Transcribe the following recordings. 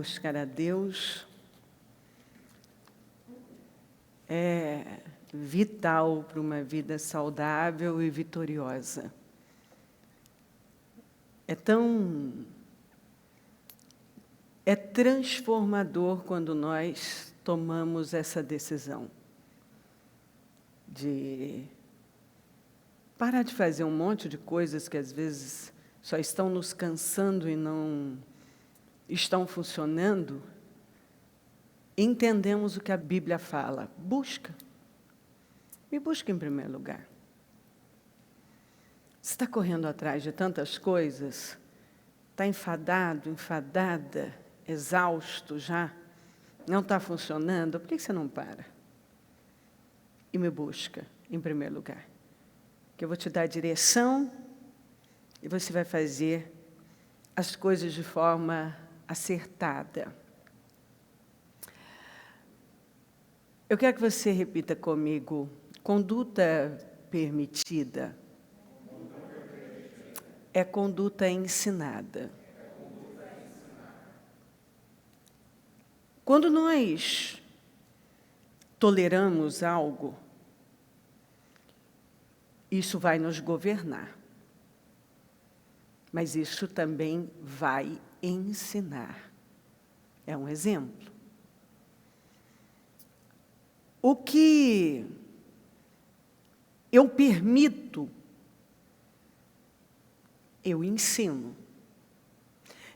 buscar a Deus é vital para uma vida saudável e vitoriosa. É transformador quando nós tomamos essa decisão de parar de fazer um monte de coisas que às vezes só estão nos cansando e não estão funcionando. Entendemos o que a Bíblia fala. Busca. Me busca em primeiro lugar. Você está correndo atrás de tantas coisas, está enfadado, enfadada, exausto já, não está funcionando, por que você não para? E me busca em primeiro lugar. Que eu vou te dar a direção e você vai fazer as coisas de forma acertada. Eu quero que você repita comigo: conduta permitida é conduta ensinada. Quando nós toleramos algo, isso vai nos governar. Mas isso também vai ensinar. É um exemplo. O que eu permito, eu ensino.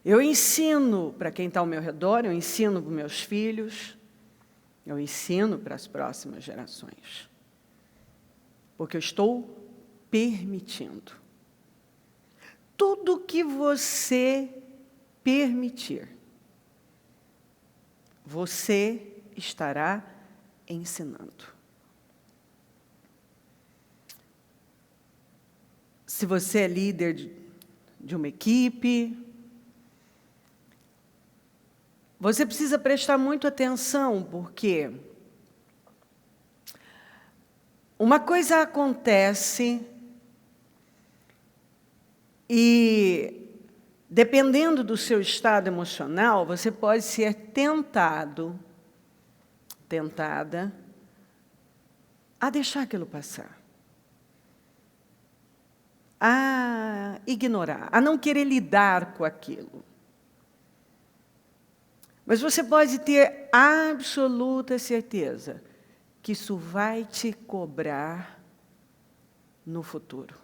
Eu ensino para quem está ao meu redor, eu ensino para os meus filhos, eu ensino para as próximas gerações. Porque eu estou permitindo. Tudo que você permitir, você estará ensinando. Se você é líder de uma equipe, você precisa prestar muito atenção, porque uma coisa acontece e, dependendo do seu estado emocional, você pode ser tentada a deixar aquilo passar, a ignorar, a não querer lidar com aquilo. Mas você pode ter absoluta certeza que isso vai te cobrar no futuro.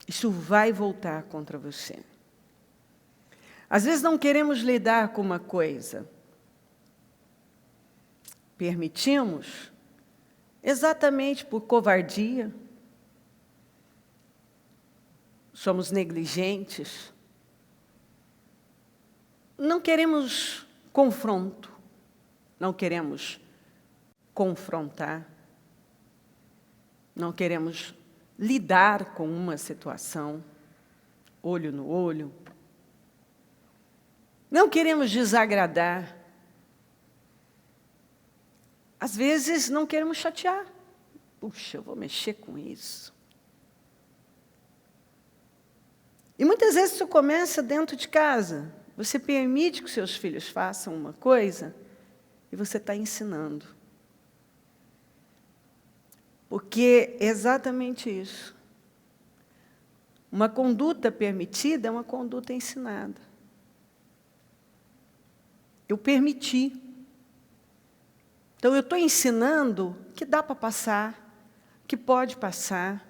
Isso vai voltar contra você. Às vezes não queremos lidar com uma coisa. Permitimos exatamente por covardia. Somos negligentes. Não queremos confronto. Não queremos confrontar. Não queremos lidar com uma situação, olho no olho. Não queremos desagradar. Às vezes não queremos chatear. Puxa, eu vou mexer com isso. E muitas vezes isso começa dentro de casa. Você permite que seus filhos façam uma coisa e você está ensinando. Porque é exatamente isso. Uma conduta permitida é uma conduta ensinada. Eu permiti. Então, eu estou ensinando que dá para passar, que pode passar.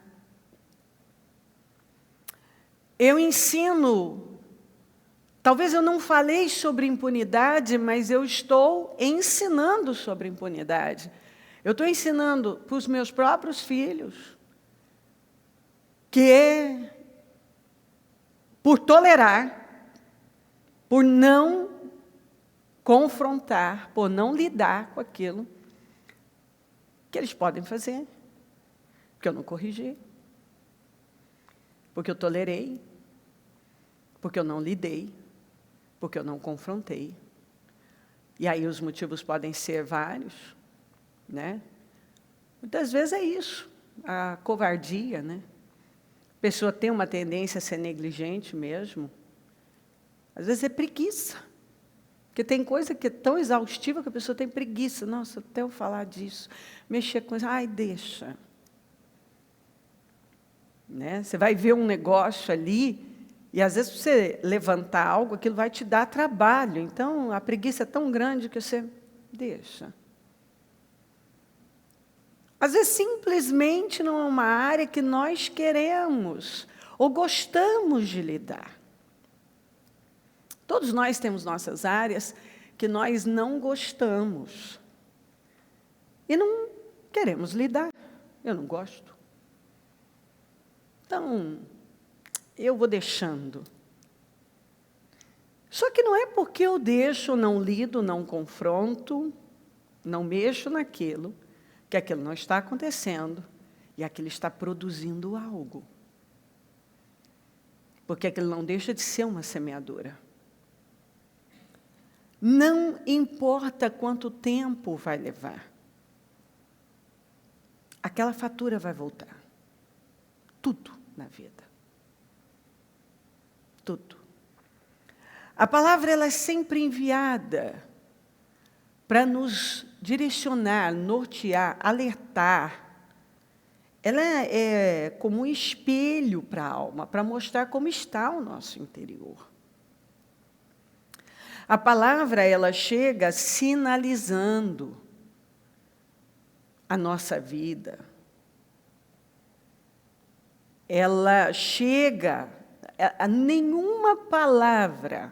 Eu ensino. Talvez eu não falei sobre impunidade, mas eu estou ensinando sobre impunidade. Eu estou ensinando para os meus próprios filhos que, por tolerar, por não confrontar, por não lidar com aquilo, que eles podem fazer, porque eu não corrigi, porque eu tolerei, porque eu não lidei, porque eu não confrontei. E aí os motivos podem ser vários, né? Muitas vezes é isso, a covardia, né? A pessoa tem uma tendência a ser negligente mesmo, Às vezes é preguiça. Porque tem coisa que é tão exaustiva que a pessoa tem preguiça. Nossa, até eu falar disso, mexer com isso, ai, deixa. Né? Você vai ver um negócio ali, e às vezes você levantar algo, aquilo vai te dar trabalho. Então, a preguiça é tão grande que você deixa. Às vezes, simplesmente não é uma área que nós queremos ou gostamos de lidar. Todos nós temos nossas áreas que nós não gostamos. E não queremos lidar. Eu não gosto. Então, eu vou deixando. Só que não é porque eu deixo, não lido, não confronto, não mexo naquilo, que aquilo não está acontecendo e aquilo está produzindo algo. Porque aquilo não deixa de ser uma semeadura. Não importa quanto tempo vai levar, aquela fatura vai voltar. Tudo na vida. Tudo. A palavra ela é sempre enviada para nos direcionar, nortear, alertar. Ela é como um espelho para a alma, para mostrar como está o nosso interior. A palavra ela chega sinalizando a nossa vida. Ela chega, a nenhuma palavra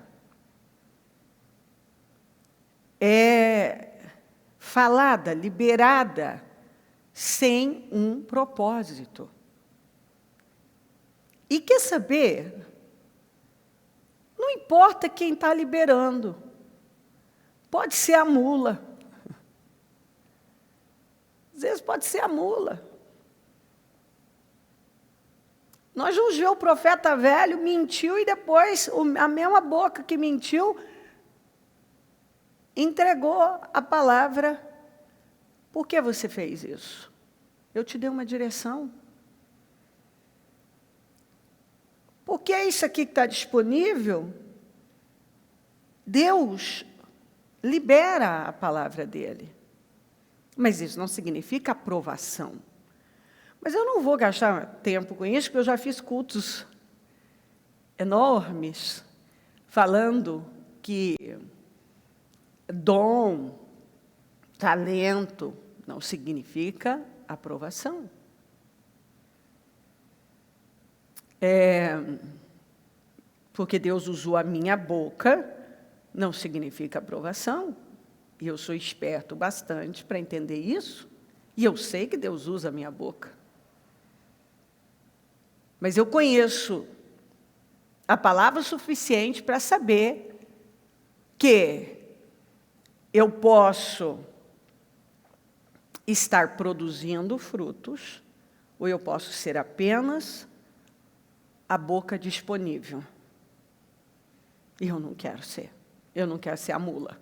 é falada, liberada, sem um propósito. E quer saber? Não importa quem está liberando. Pode ser a mula. Às vezes pode ser a mula. Nós vamos ver o profeta velho mentiu e depois a mesma boca que mentiu entregou a palavra. Por que você fez isso? Eu te dei uma direção. Porque é isso aqui que está disponível. Deus libera a palavra dele. Mas isso não significa aprovação. Mas eu não vou gastar tempo com isso, porque eu já fiz cultos enormes, falando que dom, talento, não significa aprovação. Porque Deus usou a minha boca, não significa aprovação. E eu sou esperto bastante para entender isso. E eu sei que Deus usa a minha boca. Mas eu conheço a palavra suficiente para saber que eu posso estar produzindo frutos, ou eu posso ser apenas a boca disponível. E eu não quero ser. Eu não quero ser a mula.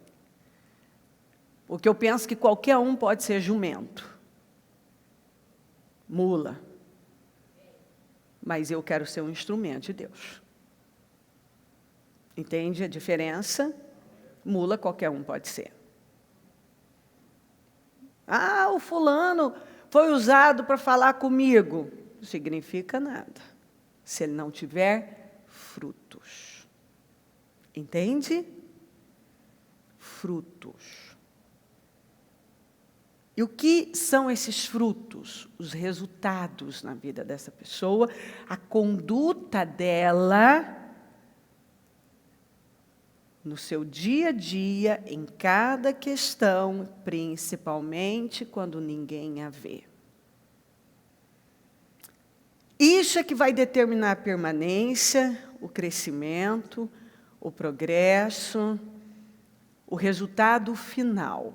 Porque eu penso que qualquer um pode ser jumento. Mula. Mas eu quero ser um instrumento de Deus. Entende a diferença? Mula qualquer um pode ser. Ah, o fulano foi usado para falar comigo. Não significa nada. Se ele não tiver frutos. Entende? Frutos. E o que são esses frutos? Os resultados na vida dessa pessoa, a conduta dela no seu dia a dia, em cada questão, principalmente quando ninguém a vê. Isso é que vai determinar a permanência, o crescimento, o progresso, o resultado final.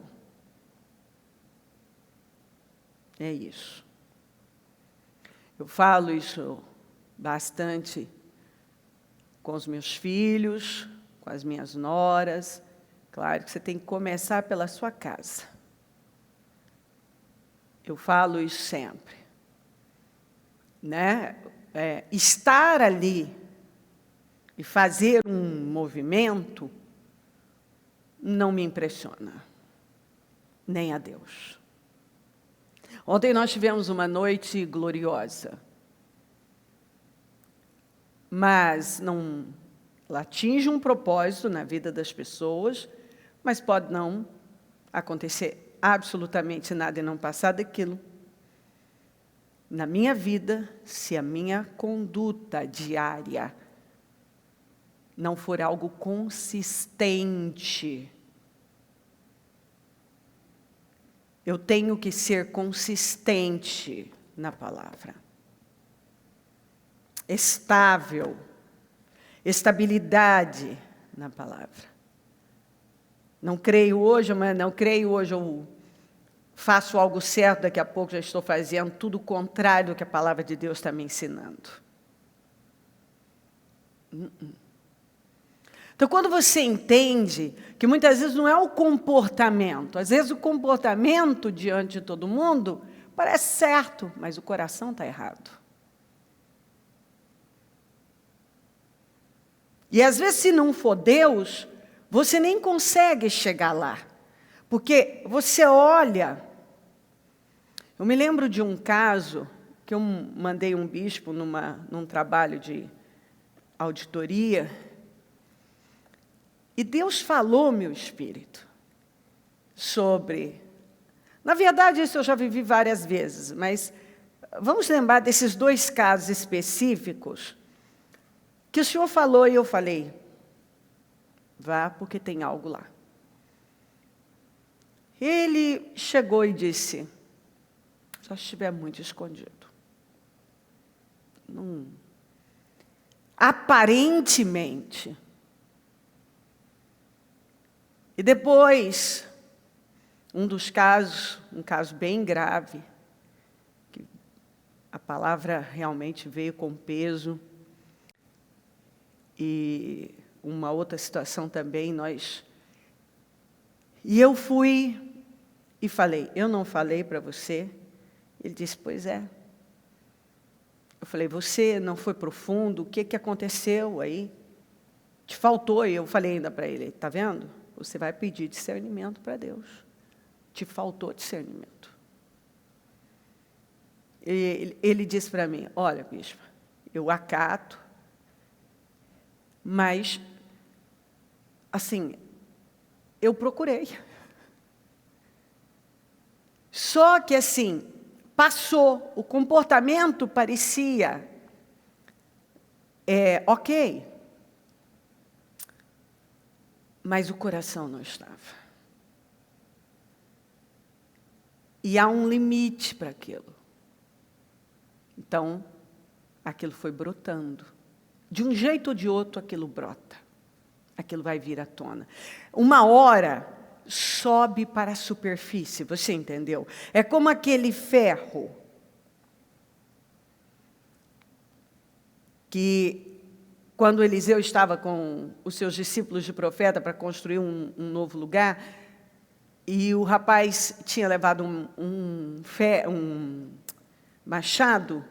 É isso. Eu falo isso bastante com os meus filhos, com as minhas noras. Claro que você tem que começar pela sua casa. Eu falo isso sempre. Né? Estar ali, e fazer um movimento não me impressiona, nem a Deus. Ontem nós tivemos uma noite gloriosa, mas ela atinge um propósito na vida das pessoas, mas pode não acontecer absolutamente nada e não passar daquilo. Na minha vida, se a minha conduta diária não for algo consistente, eu tenho que ser consistente na palavra. Estável, estabilidade na palavra. Não creio hoje, mas não creio hoje, eu faço algo certo, daqui a pouco já estou fazendo tudo o contrário do que a palavra de Deus está me ensinando. Então, quando você entende que muitas vezes não é o comportamento, às vezes o comportamento diante de todo mundo parece certo, mas o coração está errado. E às vezes, se não for Deus, você nem consegue chegar lá. Porque você olha... Eu me lembro de um caso que eu mandei um bispo num trabalho de auditoria, e Deus falou, meu espírito, sobre... Na verdade, isso eu já vivi várias vezes, mas vamos lembrar desses 2 casos específicos que o Senhor falou e eu falei, vá porque tem algo lá. Ele chegou e disse, só estiver muito escondido. Aparentemente. E depois, um caso bem grave, que a palavra realmente veio com peso, e uma outra situação também, E eu fui e falei, eu não falei para você? Ele disse, pois é. Eu falei, você não foi profundo? O que aconteceu aí? Te faltou, e eu falei ainda para ele, está vendo? Você vai pedir discernimento para Deus. Te faltou discernimento. Ele disse para mim, olha, bispa, eu acato, mas, assim, eu procurei. Só que, assim, passou, o comportamento parecia ok, mas o coração não estava. E há um limite para aquilo. Então, aquilo foi brotando. De um jeito ou de outro, aquilo brota. Aquilo vai vir à tona. Uma hora, sobe para a superfície, você entendeu? É como aquele ferro que, quando Eliseu estava com os seus discípulos de profeta para construir um novo lugar, e o rapaz tinha levado um machado,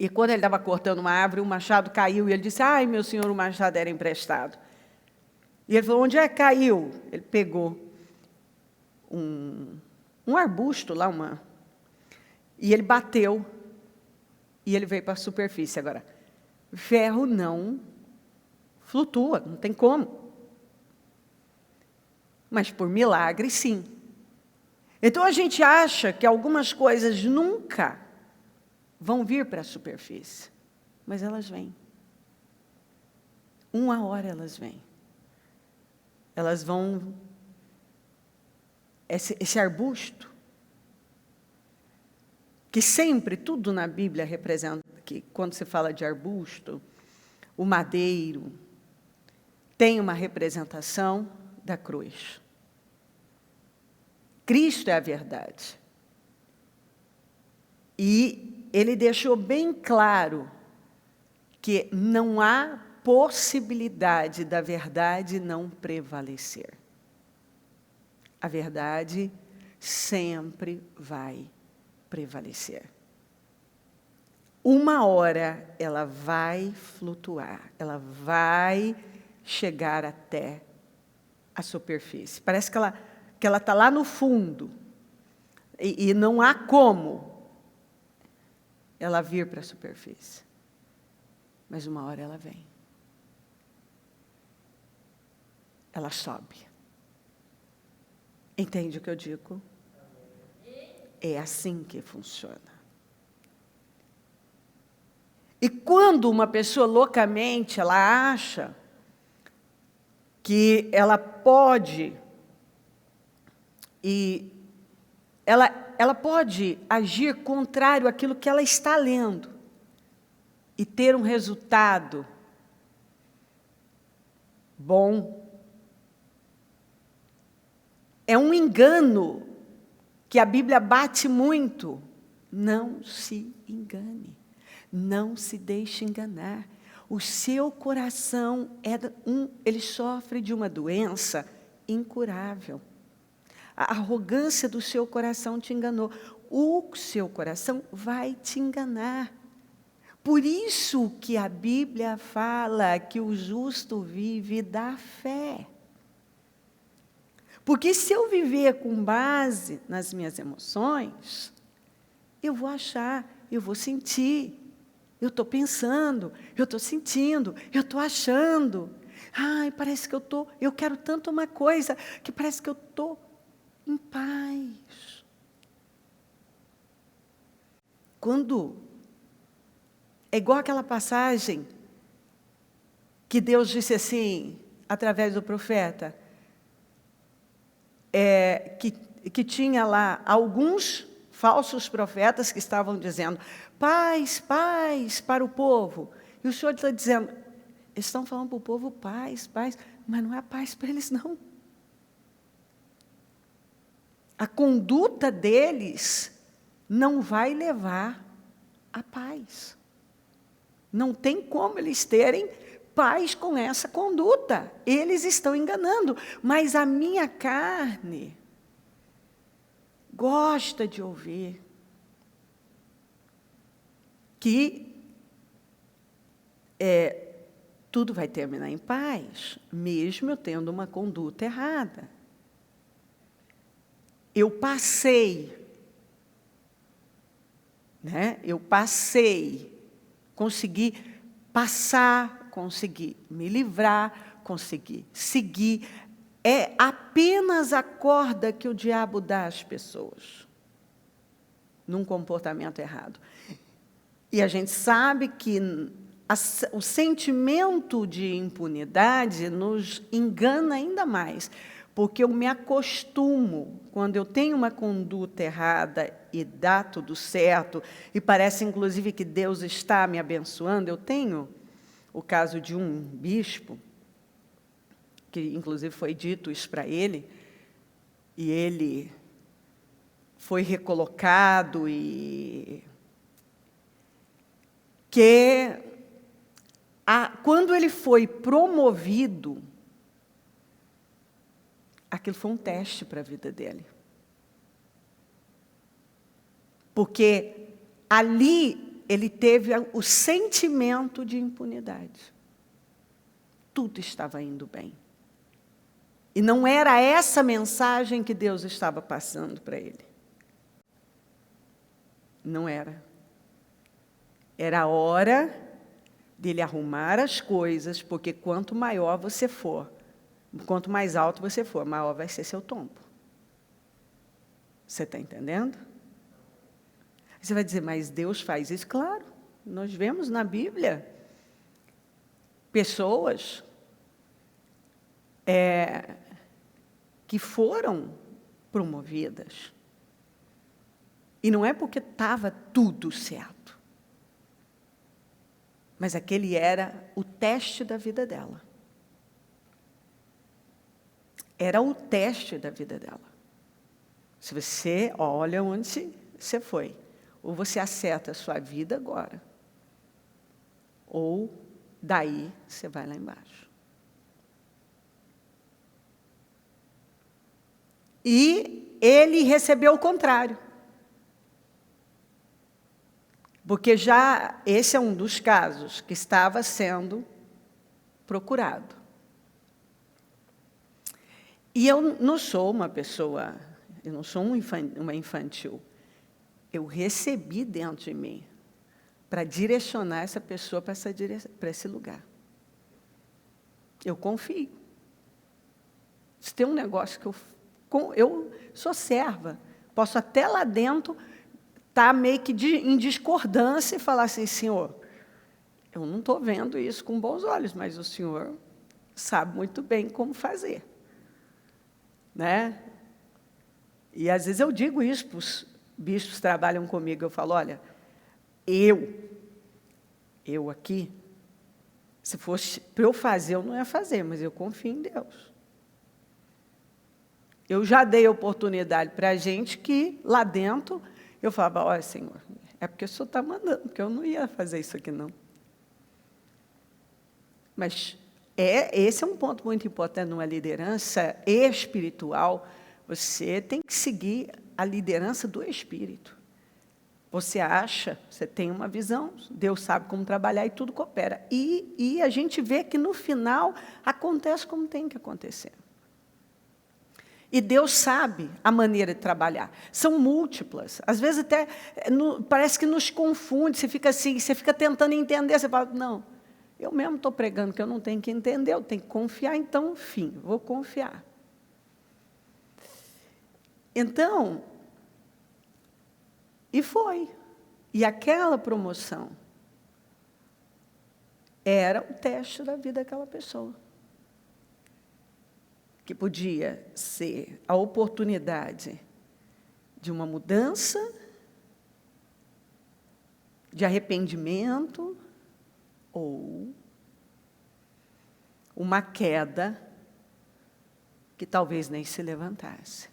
e quando ele estava cortando uma árvore, o machado caiu, e ele disse, ai, meu senhor, o machado era emprestado. E ele falou, onde é que caiu? Ele pegou um arbusto lá, e ele bateu, e ele veio para a superfície. Agora, ferro não flutua, não tem como. Mas por milagre, sim. Então a gente acha que algumas coisas nunca vão vir para a superfície, mas elas vêm. Uma hora elas vêm. Elas vão... Esse arbusto, que sempre, tudo na Bíblia representa, que quando se fala de arbusto, o madeiro, tem uma representação da cruz. Cristo é a verdade. E ele deixou bem claro que não há possibilidade da verdade não prevalecer. A verdade sempre vai prevalecer. uma hora ela vai flutuar, ela vai chegar até a superfície. Parece que ela está lá no fundo, e não há como ela vir para a superfície. Mas uma hora ela vem. Ela sobe. Entende o que eu digo? É assim que funciona. E quando uma pessoa loucamente, ela acha que ela pode, e ela pode agir contrário àquilo que ela está lendo e ter um resultado bom. É um engano que a Bíblia bate muito. Não se engane. Não se deixe enganar. O seu coração ele sofre de uma doença incurável. A arrogância do seu coração te enganou. O seu coração vai te enganar. Por isso que a Bíblia fala que o justo vive da fé. Porque se eu viver com base nas minhas emoções, eu vou achar, eu vou sentir, eu estou pensando, eu estou sentindo, eu estou achando. Ai, parece que eu quero tanto uma coisa, que parece que eu estou em paz. Quando é igual aquela passagem que Deus disse assim, através do profeta, que tinha lá alguns falsos profetas que estavam dizendo paz, paz para o povo. E o Senhor está dizendo, eles estão falando para o povo paz, paz, mas não é paz para eles não. A conduta deles não vai levar à paz. Não tem como eles terem paz com essa conduta. Eles estão enganando. Mas a minha carne gosta de ouvir que tudo vai terminar em paz, mesmo eu tendo uma conduta errada. Eu passei, consegui passar, consegui me livrar, consegui seguir. É apenas a corda que o diabo dá às pessoas, num comportamento errado. E a gente sabe que o sentimento de impunidade nos engana ainda mais, porque eu me acostumo, quando eu tenho uma conduta errada e dá tudo certo, e parece inclusive que Deus está me abençoando. Eu tenho o caso de um bispo, que inclusive foi dito isso para ele, e ele foi recolocado, e que quando ele foi promovido, aquilo foi um teste para a vida dele. Porque ali ele teve o sentimento de impunidade. Tudo estava indo bem. E não era essa mensagem que Deus estava passando para ele. Não era. Era a hora dele arrumar as coisas, porque quanto maior você for, quanto mais alto você for, maior vai ser seu tombo. Você está entendendo? Você vai dizer, mas Deus faz isso? Claro, nós vemos na Bíblia pessoas que foram promovidas. E não é porque estava tudo certo, mas aquele era o teste da vida dela. Era o teste da vida dela. Se você olha onde você foi, ou você acerta a sua vida agora, ou daí você vai lá embaixo. E ele recebeu o contrário. Porque já esse é um dos casos que estava sendo procurado. E eu não sou uma pessoa, eu não sou uma infantil. Eu recebi dentro de mim para direcionar essa pessoa para esse lugar. Eu confio. Se tem um negócio que eu sou serva, posso até lá dentro estar meio que em discordância e falar assim, Senhor, eu não estou vendo isso com bons olhos, mas o Senhor sabe muito bem como fazer. Né? E, às vezes, eu digo isso para os bispos que trabalham comigo, eu falo, olha, eu aqui, se fosse para eu fazer, eu não ia fazer, mas eu confio em Deus. Eu já dei oportunidade para a gente que, lá dentro, eu falava, olha, Senhor, é porque o Senhor está mandando, porque eu não ia fazer isso aqui, não. Mas esse é um ponto muito importante numa liderança espiritual. Você tem que seguir a liderança do Espírito. Você acha, você tem uma visão, Deus sabe como trabalhar e tudo coopera. E a gente vê que, no final, acontece como tem que acontecer. E Deus sabe a maneira de trabalhar. São múltiplas. Às vezes até parece que nos confunde. Você fica assim, você fica tentando entender. Você fala, não, eu mesmo estou pregando que eu não tenho que entender, eu tenho que confiar, então, enfim, vou confiar. Então, e foi. E aquela promoção era o teste da vida daquela pessoa. Que podia ser a oportunidade de uma mudança, de arrependimento, ou uma queda que talvez nem se levantasse.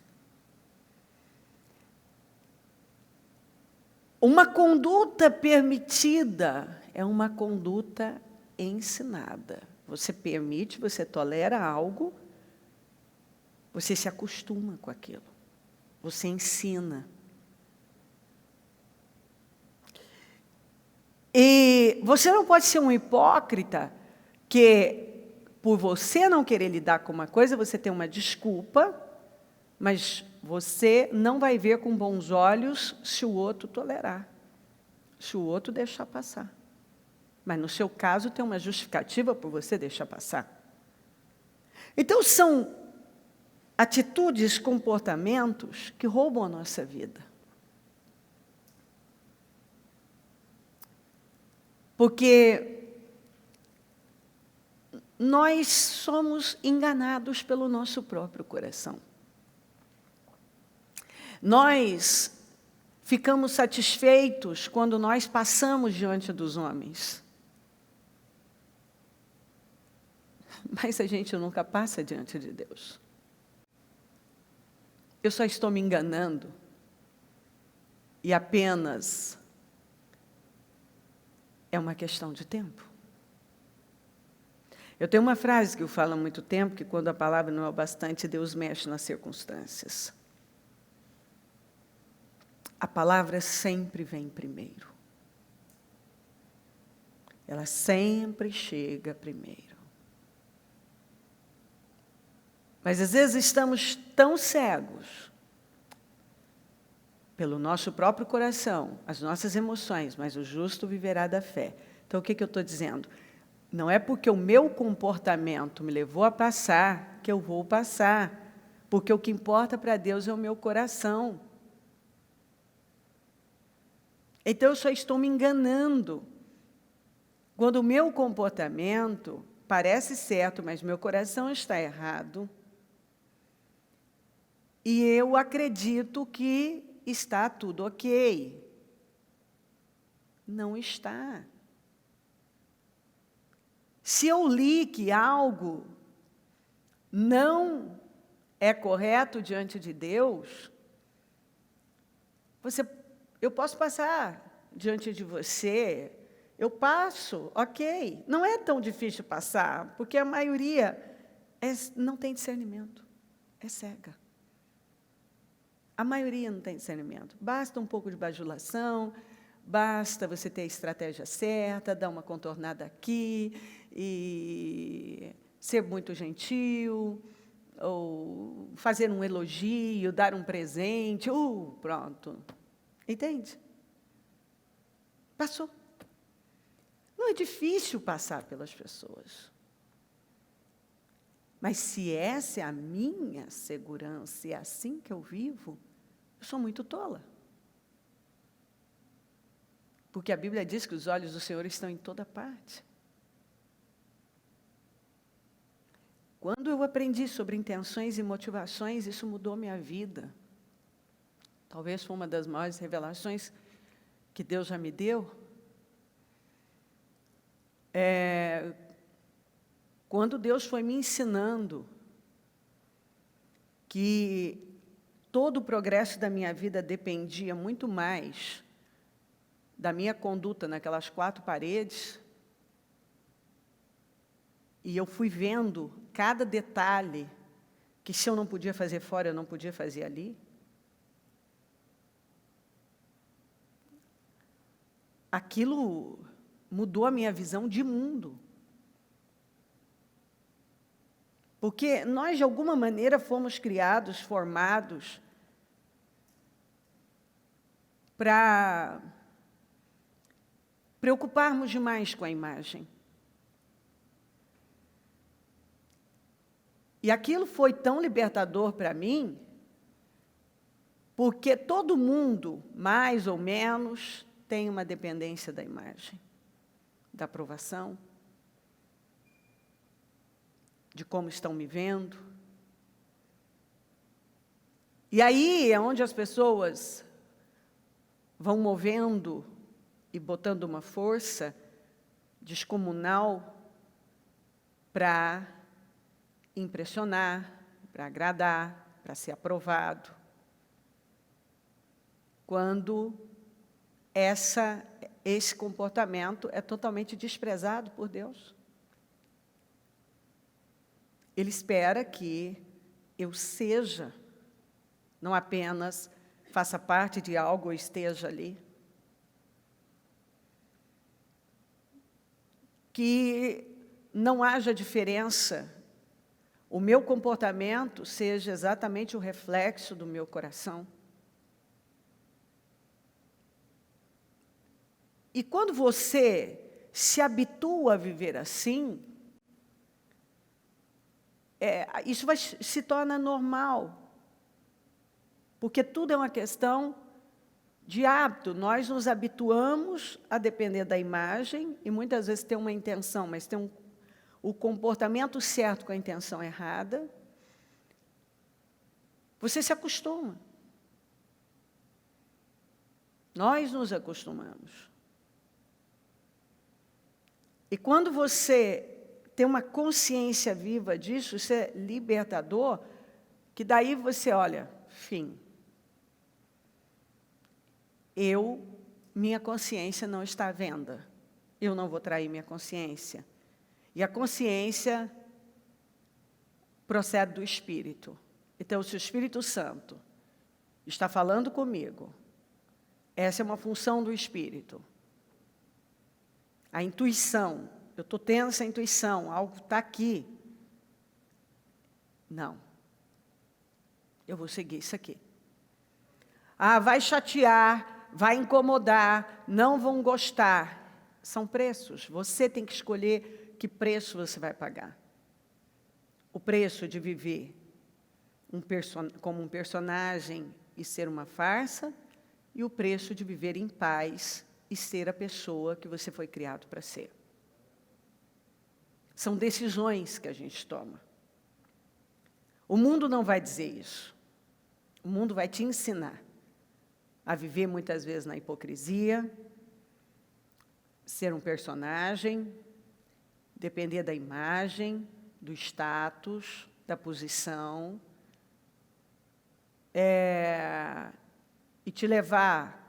Uma conduta permitida é uma conduta ensinada. Você permite, você tolera algo, você se acostuma com aquilo. Você ensina. E você não pode ser um hipócrita que, por você não querer lidar com uma coisa, você tem uma desculpa, mas você não vai ver com bons olhos se o outro tolerar, se o outro deixar passar. Mas, no seu caso, tem uma justificativa por você deixar passar. Então, são atitudes, comportamentos que roubam a nossa vida. Porque nós somos enganados pelo nosso próprio coração. Nós ficamos satisfeitos quando nós passamos diante dos homens. Mas a gente nunca passa diante de Deus. Eu só estou me enganando e apenas é uma questão de tempo. Eu tenho uma frase que eu falo há muito tempo, que quando a palavra não é o bastante, Deus mexe nas circunstâncias. A palavra sempre vem primeiro. Ela sempre chega primeiro. Mas, às vezes, estamos tão cegos pelo nosso próprio coração, as nossas emoções, mas o justo viverá da fé. Então, o que eu estou dizendo? Não é porque o meu comportamento me levou a passar que eu vou passar, porque o que importa para Deus é o meu coração. Então, eu só estou me enganando quando o meu comportamento parece certo, mas meu coração está errado. E eu acredito que está tudo ok. Não está. Se eu li que algo não é correto diante de Deus, eu posso passar diante de você, eu passo, ok. Não é tão difícil passar, porque a maioria não tem discernimento, é cega. A maioria não tem discernimento. Basta um pouco de bajulação, Basta você ter a estratégia certa, dar uma contornada aqui, e ser muito gentil, ou fazer um elogio, dar um presente, pronto. Entende? Passou. Não é difícil passar pelas pessoas. Mas se essa é a minha segurança, e é assim que eu vivo, eu sou muito tola. Porque a Bíblia diz que os olhos do Senhor estão em toda parte. Quando eu aprendi sobre intenções e motivações, isso mudou minha vida. Talvez foi uma das maiores revelações que Deus já me deu. Quando Deus foi me ensinando que todo o progresso da minha vida dependia muito mais da minha conduta naquelas 4 paredes, e eu fui vendo cada detalhe que, se eu não podia fazer fora, eu não podia fazer ali. Aquilo mudou a minha visão de mundo. Porque nós, de alguma maneira, fomos criados, formados, para preocuparmos demais com a imagem. E aquilo foi tão libertador para mim, porque todo mundo, mais ou menos, tem uma dependência da imagem, da aprovação, de como estão me vendo. E aí é onde as pessoas vão movendo e botando uma força descomunal para impressionar, para agradar, para ser aprovado. Quando esse comportamento é totalmente desprezado por Deus. Ele espera que eu seja, não apenas faça parte de algo ou esteja ali. Que não haja diferença, o meu comportamento seja exatamente o reflexo do meu coração. E quando você se habitua a viver assim, isso se torna normal. Porque tudo é uma questão de hábito. Nós nos habituamos a depender da imagem, e muitas vezes tem uma intenção, mas tem o comportamento certo com a intenção errada. Você se acostuma. Nós nos acostumamos. E quando você tem uma consciência viva disso, isso é libertador, que daí você olha, fim. Minha consciência não está à venda. Eu não vou trair minha consciência. E a consciência procede do Espírito. Então, se o Espírito Santo está falando comigo, essa é uma função do Espírito. A intuição, eu estou tendo essa intuição, algo está aqui. Não. Eu vou seguir isso aqui. Vai chatear, vai incomodar, não vão gostar. São preços. Você tem que escolher que preço você vai pagar. O preço de viver como um personagem e ser uma farsa, e o preço de viver em paz e ser a pessoa que você foi criado para ser. São decisões que a gente toma. O mundo não vai dizer isso. O mundo vai te ensinar a viver muitas vezes na hipocrisia, ser um personagem, depender da imagem, do status, da posição, e te levar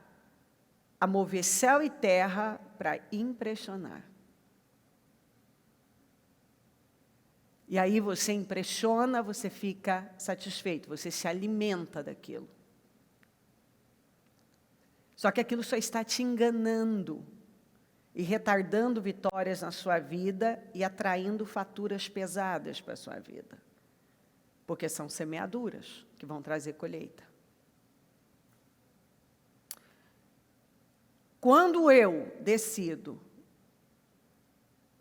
a mover céu e terra para impressionar. E aí você impressiona, você fica satisfeito, você se alimenta daquilo. Só que aquilo só está te enganando e retardando vitórias na sua vida e atraindo faturas pesadas para a sua vida. Porque são semeaduras que vão trazer colheita. Quando eu decido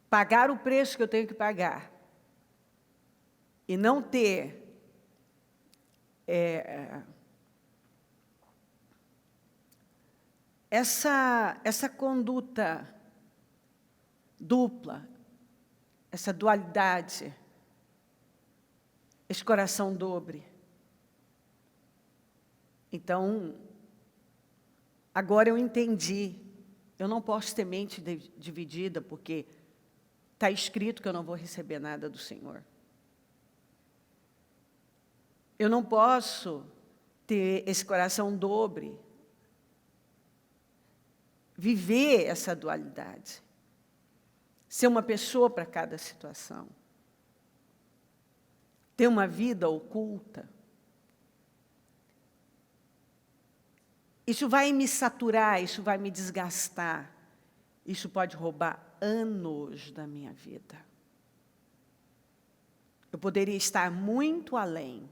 pagar o preço que eu tenho que pagar e não ter essa conduta dupla, essa dualidade, esse coração dobre. Então, agora eu entendi, eu não posso ter mente dividida, porque está escrito que eu não vou receber nada do Senhor. Eu não posso ter esse coração dobre, viver essa dualidade, ser uma pessoa para cada situação, ter uma vida oculta. Isso vai me saturar, isso vai me desgastar, isso pode roubar anos da minha vida. Eu poderia estar muito além.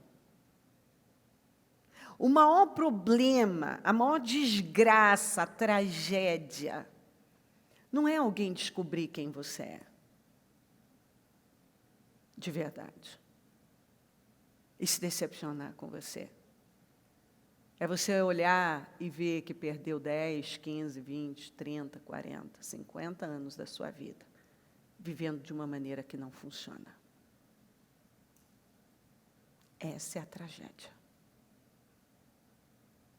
O maior problema, a maior desgraça, a tragédia, não é alguém descobrir quem você é, de verdade, e se decepcionar com você. É você olhar e ver que perdeu 10, 15, 20, 30, 40, 50 anos da sua vida, vivendo de uma maneira que não funciona. Essa é a tragédia.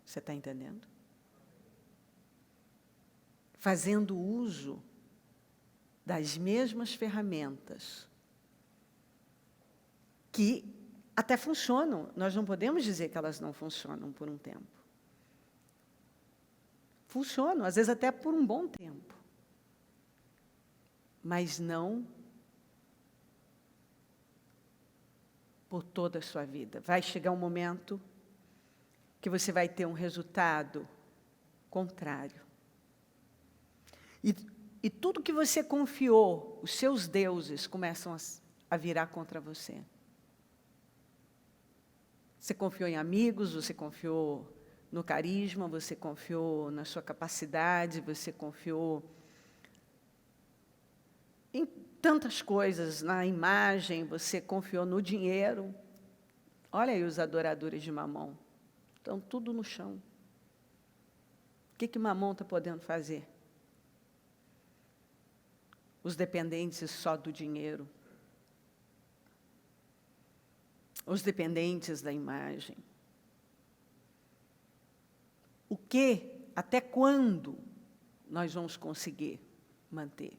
Você está entendendo? Fazendo uso das mesmas ferramentas que até funcionam. Nós não podemos dizer que elas não funcionam por um tempo. Funcionam, às vezes até por um bom tempo. Mas não por toda a sua vida. Vai chegar um momento que você vai ter um resultado contrário. E tudo que você confiou, os seus deuses começam a virar contra você. Você confiou em amigos, você confiou no carisma, você confiou na sua capacidade, você confiou em tantas coisas, na imagem, você confiou no dinheiro. Olha aí os adoradores de Mamon. Estão tudo no chão. O que Mamon está podendo fazer? Os dependentes só do dinheiro. Os dependentes da imagem. O que, até quando nós vamos conseguir manter?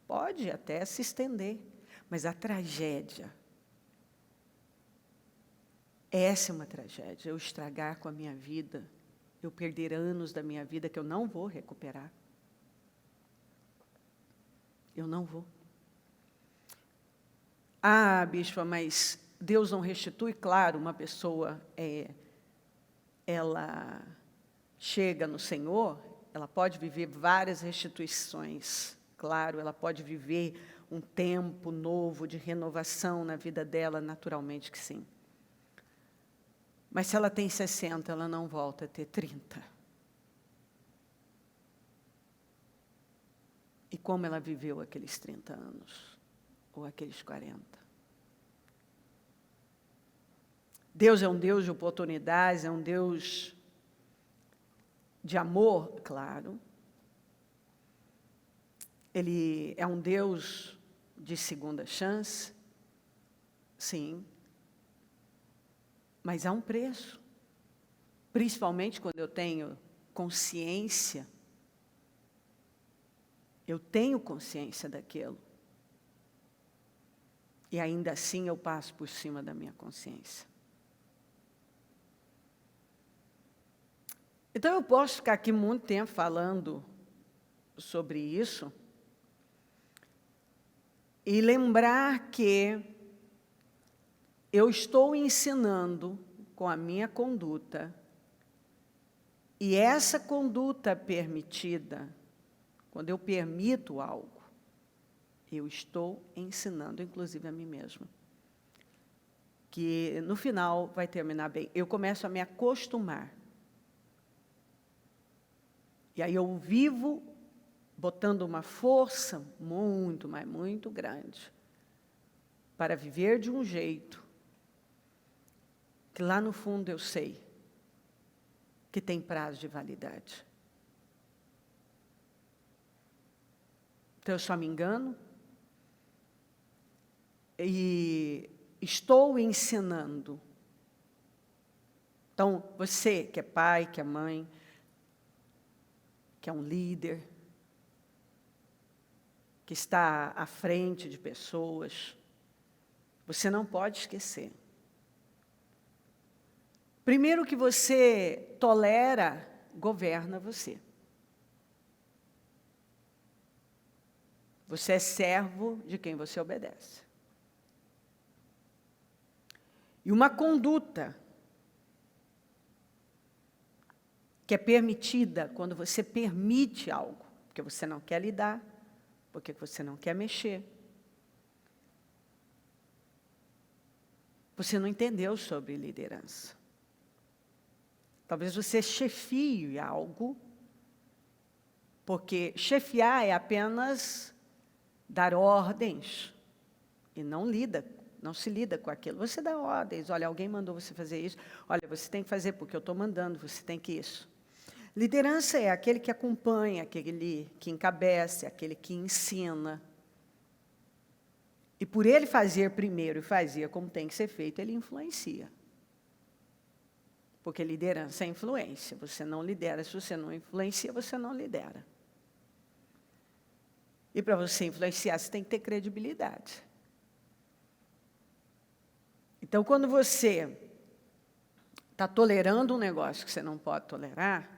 Pode até se estender, mas a tragédia, essa é uma tragédia, eu estragar com a minha vida, eu perder anos da minha vida que eu não vou recuperar. Eu não vou. Ah, bispa, mas Deus não restitui? Claro, uma pessoa, ela chega no Senhor, ela pode viver várias restituições. Claro, ela pode viver um tempo novo de renovação na vida dela, naturalmente que sim. Mas se ela tem 60, ela não volta a ter 30. E como ela viveu aqueles 30 anos? Ou aqueles 40? Deus é um Deus de oportunidades, é um Deus de amor, claro. Ele é um Deus de segunda chance, sim. Mas há um preço. Principalmente quando eu tenho consciência. Eu tenho consciência daquilo. E ainda assim eu passo por cima da minha consciência. Então eu posso ficar aqui muito tempo falando sobre isso e lembrar que eu estou ensinando com a minha conduta E essa conduta permitida, quando eu permito algo, eu estou ensinando, inclusive, a mim mesma. Que, no final, vai terminar bem. Eu começo a me acostumar. E aí eu vivo botando uma força muito, mas muito grande para viver de um jeito que lá no fundo eu sei que tem prazo de validade. Então eu só me engano e estou ensinando. Então, você que é pai, que é mãe, que é um líder, que está à frente de pessoas, você não pode esquecer. Primeiro, que você tolera, governa você. Você é servo de quem você obedece. E uma conduta que é permitida quando você permite algo, porque você não quer lidar, porque você não quer mexer. Você não entendeu sobre liderança. Talvez você chefie algo, porque chefiar é apenas dar ordens, e não se lida com aquilo. Você dá ordens, olha, alguém mandou você fazer isso, olha, você tem que fazer porque eu estou mandando, você tem que isso. Liderança é aquele que acompanha, aquele que encabeça, aquele que ensina. E por ele fazer primeiro e fazer como tem que ser feito, ele influencia. Porque liderança é influência. Você não lidera, se você não influencia, você não lidera. E para você influenciar, você tem que ter credibilidade. Então, quando você está tolerando um negócio que você não pode tolerar,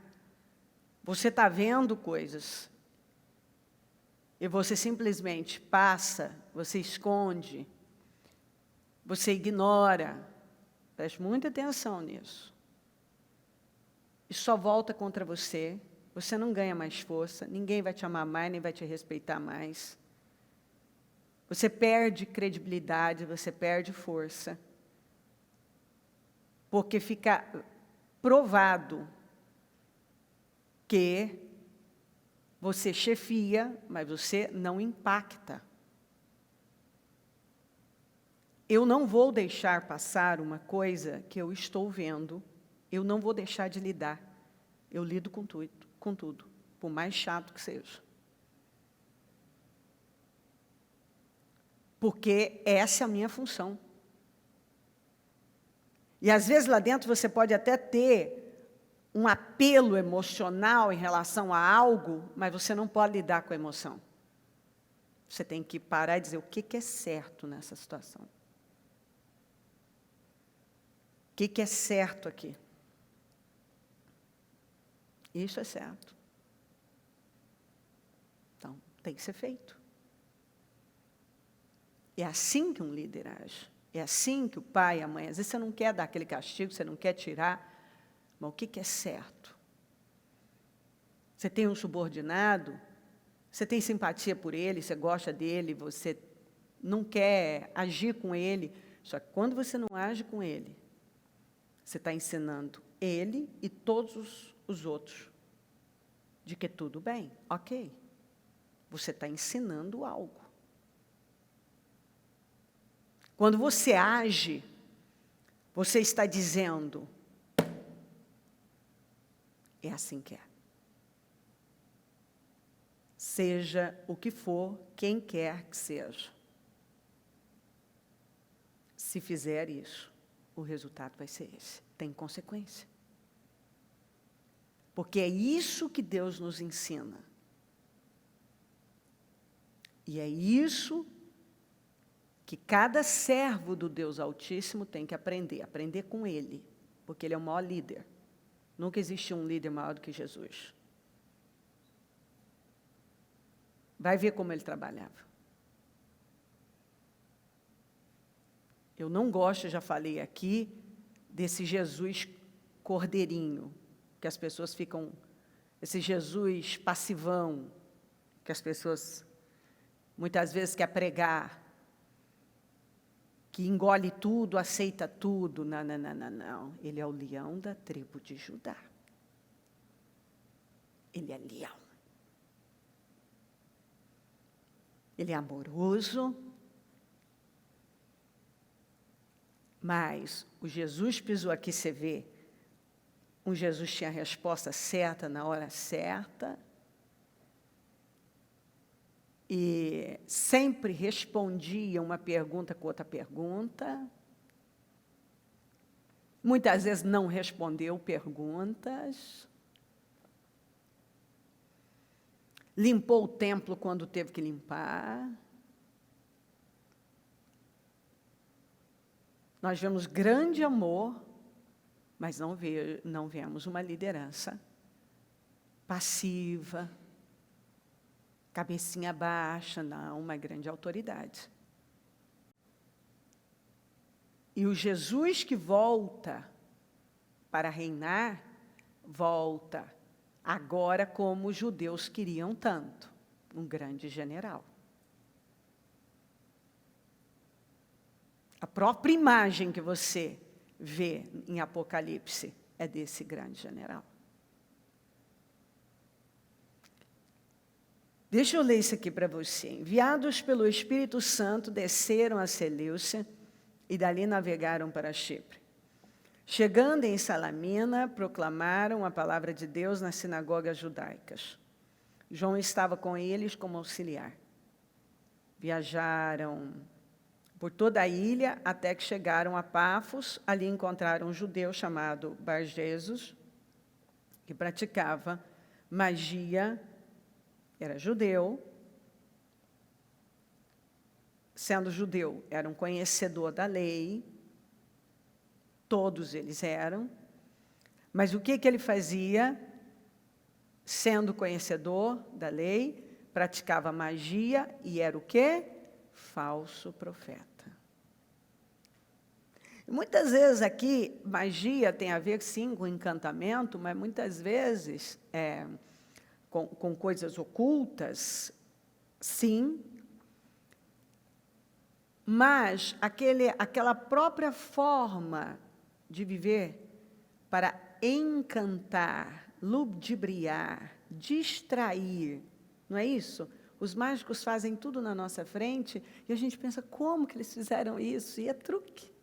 você está vendo coisas e você simplesmente passa, você esconde, você ignora. Preste muita atenção nisso. E só volta contra você, você não ganha mais força, ninguém vai te amar mais, nem vai te respeitar mais. Você perde credibilidade, você perde força. Porque fica provado que você chefia, mas você não impacta. Eu não vou deixar passar uma coisa que eu estou vendo, eu não vou deixar de lidar. Eu lido com tudo, por mais chato que seja. Porque essa é a minha função. E, às vezes, lá dentro você pode até ter um apelo emocional em relação a algo, mas você não pode lidar com a emoção. Você tem que parar e dizer o que é certo nessa situação. O que é certo aqui? Isso é certo. Então, tem que ser feito. É assim que um líder age. É assim que o pai e a mãe... Às vezes você não quer dar aquele castigo, você não quer tirar, mas o que é certo? Você tem um subordinado, você tem simpatia por ele, você gosta dele, você não quer agir com ele, só que quando você não age com ele, você está ensinando ele e todos os outros de que tudo bem, ok. Você está ensinando algo. Quando você age, você está dizendo, é assim que é. Seja o que for, quem quer que seja. Se fizer isso, o resultado vai ser esse. Tem consequência. Porque é isso que Deus nos ensina. E é isso que cada servo do Deus Altíssimo tem que aprender com Ele, porque Ele é o maior líder. Nunca existiu um líder maior do que Jesus. Vai ver como Ele trabalhava. Eu não gosto, já falei aqui, desse Jesus cordeirinho, que as pessoas ficam, esse Jesus passivão, que as pessoas muitas vezes querem pregar, que engole tudo, aceita tudo. Não, não, não, não, não. Ele é o leão da tribo de Judá. Ele é leão. Ele é amoroso, mas o Jesus pisou aqui, você vê, um Jesus tinha a resposta certa na hora certa, e sempre respondia uma pergunta com outra pergunta, muitas vezes não respondeu perguntas, limpou o templo quando teve que limpar. Nós vemos grande amor, mas não vemos uma liderança passiva, cabecinha baixa, não, uma grande autoridade. E o Jesus que volta para reinar, volta agora como os judeus queriam tanto, um grande general. A própria imagem que você vê em Apocalipse é desse grande general. Deixa eu ler isso aqui para você. Enviados pelo Espírito Santo, desceram a Seleucia e dali navegaram para Chipre. Chegando em Salamina, proclamaram a palavra de Deus nas sinagogas judaicas. João estava com eles como auxiliar. Viajaram por toda a ilha até que chegaram a Pafos. Ali encontraram um judeu chamado Bar-Jesus, que praticava magia, era judeu. Sendo judeu, era um conhecedor da lei. Todos eles eram. Mas o que ele fazia? Sendo conhecedor da lei, praticava magia e era o quê? Falso profeta. Muitas vezes aqui, magia tem a ver, sim, com encantamento, mas muitas vezes com coisas ocultas, sim. Mas aquela própria forma de viver para encantar, ludibriar, distrair, não é isso? Os mágicos fazem tudo na nossa frente e a gente pensa, como que eles fizeram isso? E é truque.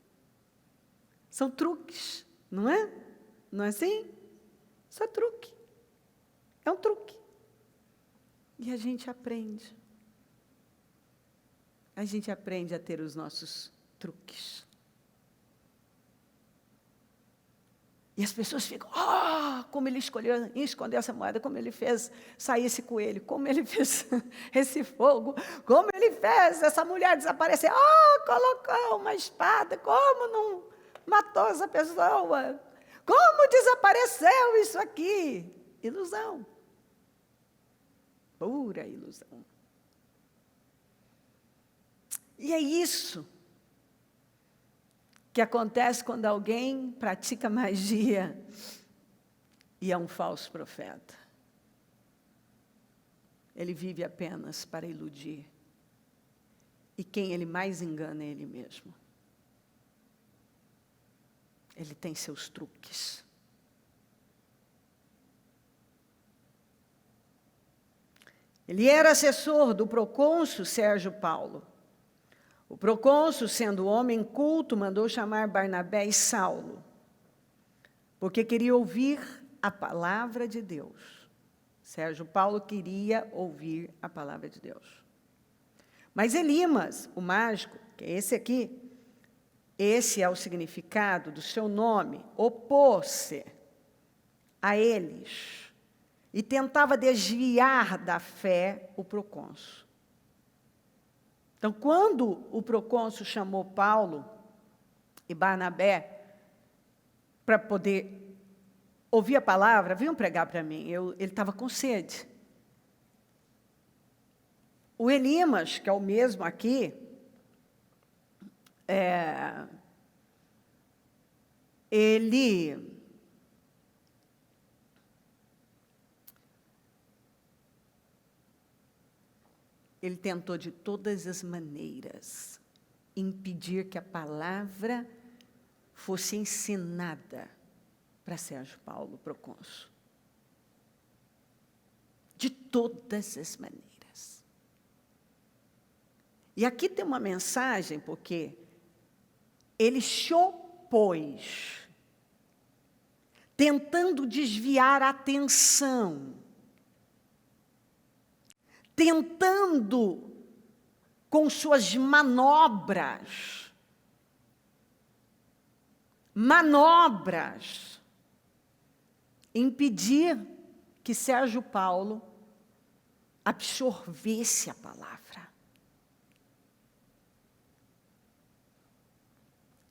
São truques, não é? Não é assim? Isso é truque. É um truque. E a gente aprende. A gente aprende a ter os nossos truques. E as pessoas ficam, como ele escondeu essa moeda, como ele fez sair esse coelho, como ele fez esse fogo, como ele fez essa mulher desaparecer, colocou uma espada, como não matou essa pessoa, como desapareceu isso aqui? Ilusão, pura ilusão. E é isso que acontece quando alguém pratica magia e é um falso profeta. Ele vive apenas para iludir. E quem ele mais engana é ele mesmo. Ele tem seus truques. Ele era assessor do procônsul Sérgio Paulo. O procônsul, sendo homem culto, mandou chamar Barnabé e Saulo, porque queria ouvir a palavra de Deus. Sérgio Paulo queria ouvir a palavra de Deus. Mas Elimas, o mágico, que é esse aqui, esse é o significado do seu nome, opôs-se a eles e tentava desviar da fé o procônsul. Então, quando o procônsul chamou Paulo e Barnabé para poder ouvir a palavra, vinham pregar para mim, ele estava com sede. O Elimas, que é o mesmo aqui, ele ele tentou de todas as maneiras impedir que a palavra fosse ensinada para Sérgio Paulo, procônsul. De todas as maneiras. E aqui tem uma mensagem, porque ele se opôs, tentando desviar a atenção, tentando, com suas manobras, impedir que Sérgio Paulo absorvesse a palavra.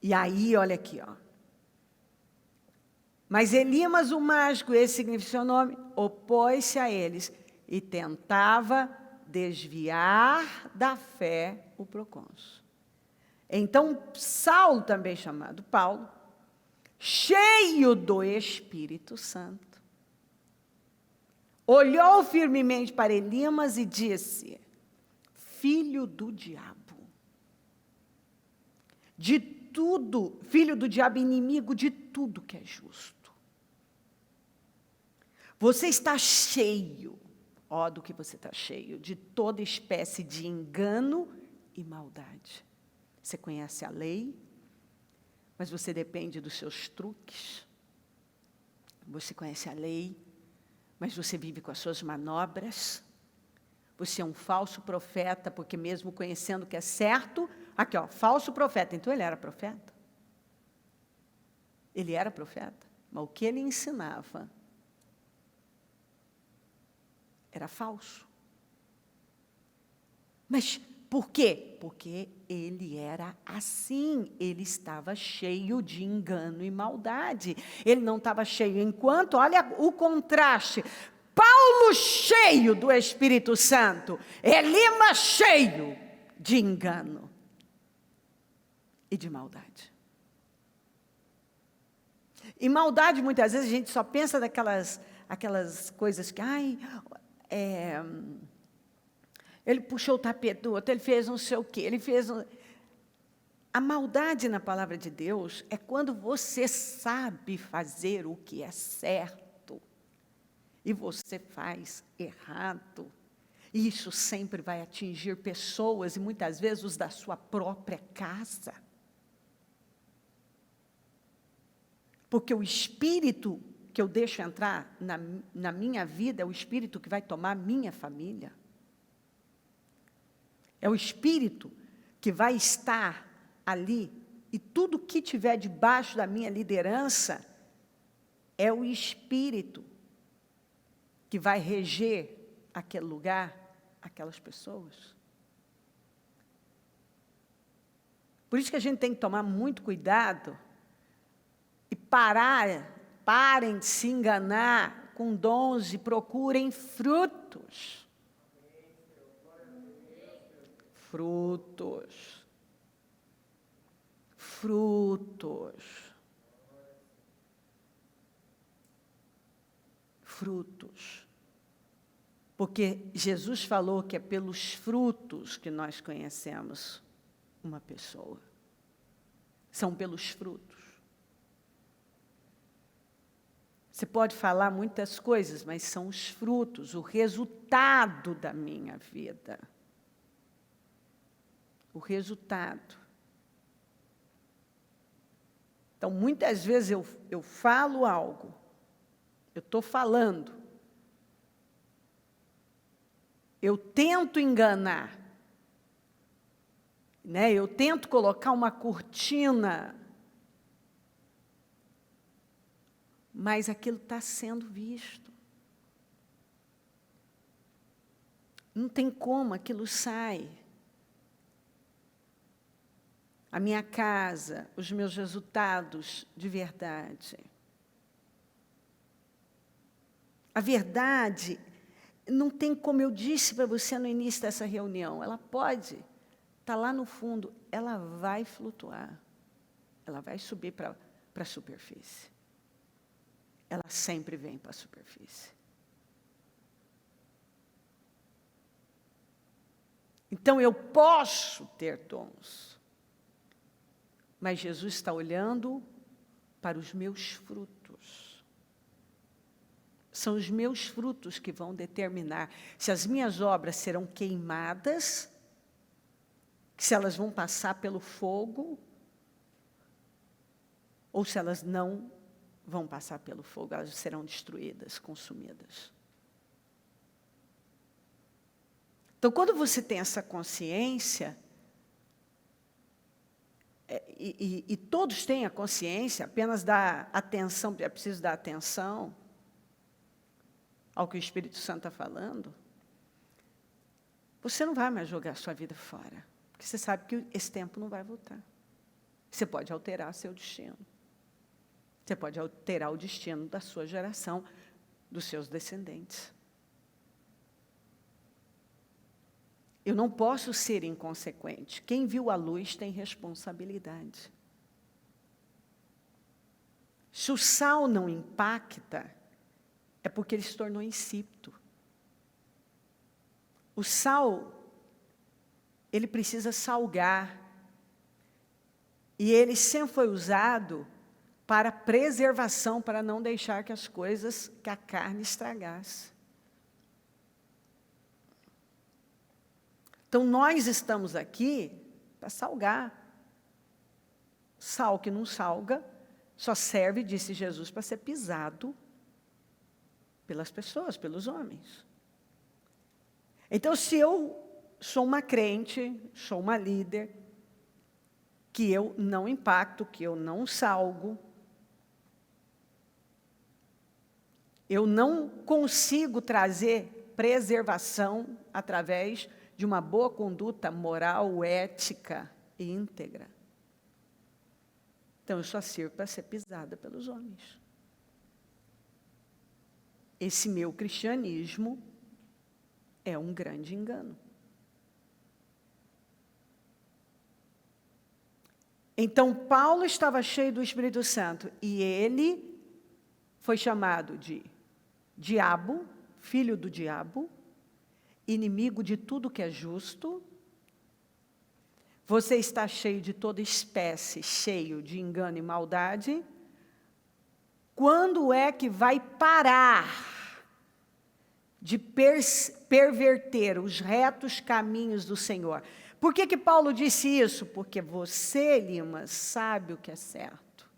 E aí, olha aqui, ó. Mas Elimas o mágico, esse significa seu nome, opôs-se a eles e tentava desviar da fé o procônsul. Então, Saulo, também chamado Paulo, cheio do Espírito Santo, olhou firmemente para Elimas e disse: filho do diabo, de tudo, filho do diabo, inimigo de tudo que é justo. Você está cheio, ó, do que você está cheio, de toda espécie de engano e maldade. Você conhece a lei, mas você depende dos seus truques. Você conhece a lei, mas você vive com as suas manobras. Você é um falso profeta, porque mesmo conhecendo que é certo, aqui ó, falso profeta, então ele era profeta. Ele era profeta, mas o que ele ensinava era falso. Mas por quê? Porque ele era assim, ele estava cheio de engano e maldade. Ele não estava cheio enquanto, olha o contraste, Paulo cheio do Espírito Santo, Elimas cheio de engano e de maldade. E maldade, muitas vezes, a gente só pensa daquelas coisas que, ele puxou o tapete do outro, ele fez não sei o quê, ele fez... A maldade na palavra de Deus é quando você sabe fazer o que é certo e você faz errado. E isso sempre vai atingir pessoas, e muitas vezes os da sua própria casa. Porque o espírito que eu deixo entrar na minha vida é o espírito que vai tomar a minha família. É o espírito que vai estar ali, e tudo que tiver debaixo da minha liderança é o espírito que vai reger aquele lugar, aquelas pessoas. Por isso que a gente tem que tomar muito cuidado e parem de se enganar com dons e procurem frutos. Frutos. Frutos. Frutos. Porque Jesus falou que é pelos frutos que nós conhecemos uma pessoa. São pelos frutos. Você pode falar muitas coisas, mas são os frutos, o resultado da minha vida. O resultado. Então, muitas vezes eu falo algo, eu estou falando, eu tento enganar, né? Eu tento colocar uma cortina, mas aquilo está sendo visto. Não tem como, aquilo sai. A minha casa, os meus resultados de verdade. A verdade, não tem como eu disse para você no início dessa reunião, ela pode estar lá no fundo, ela vai flutuar, ela vai subir para a superfície. Ela sempre vem para a superfície. Então, eu posso ter dons. Mas Jesus está olhando para os meus frutos. São os meus frutos que vão determinar se as minhas obras serão queimadas, se elas vão passar pelo fogo, ou se elas não vão passar pelo fogo, elas serão destruídas, consumidas. Então, quando você tem essa consciência, e todos têm a consciência, apenas dar atenção, é preciso dar atenção ao que o Espírito Santo está falando, você não vai mais jogar sua vida fora, porque você sabe que esse tempo não vai voltar. Você pode alterar seu destino. Você pode alterar o destino da sua geração, dos seus descendentes. Eu não posso ser inconsequente. Quem viu a luz tem responsabilidade. Se o sal não impacta, é porque ele se tornou insípido. O sal, ele precisa salgar. E ele sempre foi usado para preservação, para não deixar que as coisas, que a carne estragasse. Então, nós estamos aqui para salgar. Sal que não salga, só serve, disse Jesus, para ser pisado pelas pessoas, pelos homens. Então, se eu sou uma crente, sou uma líder, que eu não impacto, que eu não salgo, eu não consigo trazer preservação através de uma boa conduta moral, ética e íntegra. Então, eu só sirvo para ser pisada pelos homens. Esse meu cristianismo é um grande engano. Então, Paulo estava cheio do Espírito Santo e ele foi chamado de diabo, filho do diabo, inimigo de tudo que é justo. Você está cheio de toda espécie, cheio de engano e maldade. Quando é que vai parar de perverter os retos caminhos do Senhor? Por que Paulo disse isso? Porque você, Limas, sabe o que é certo.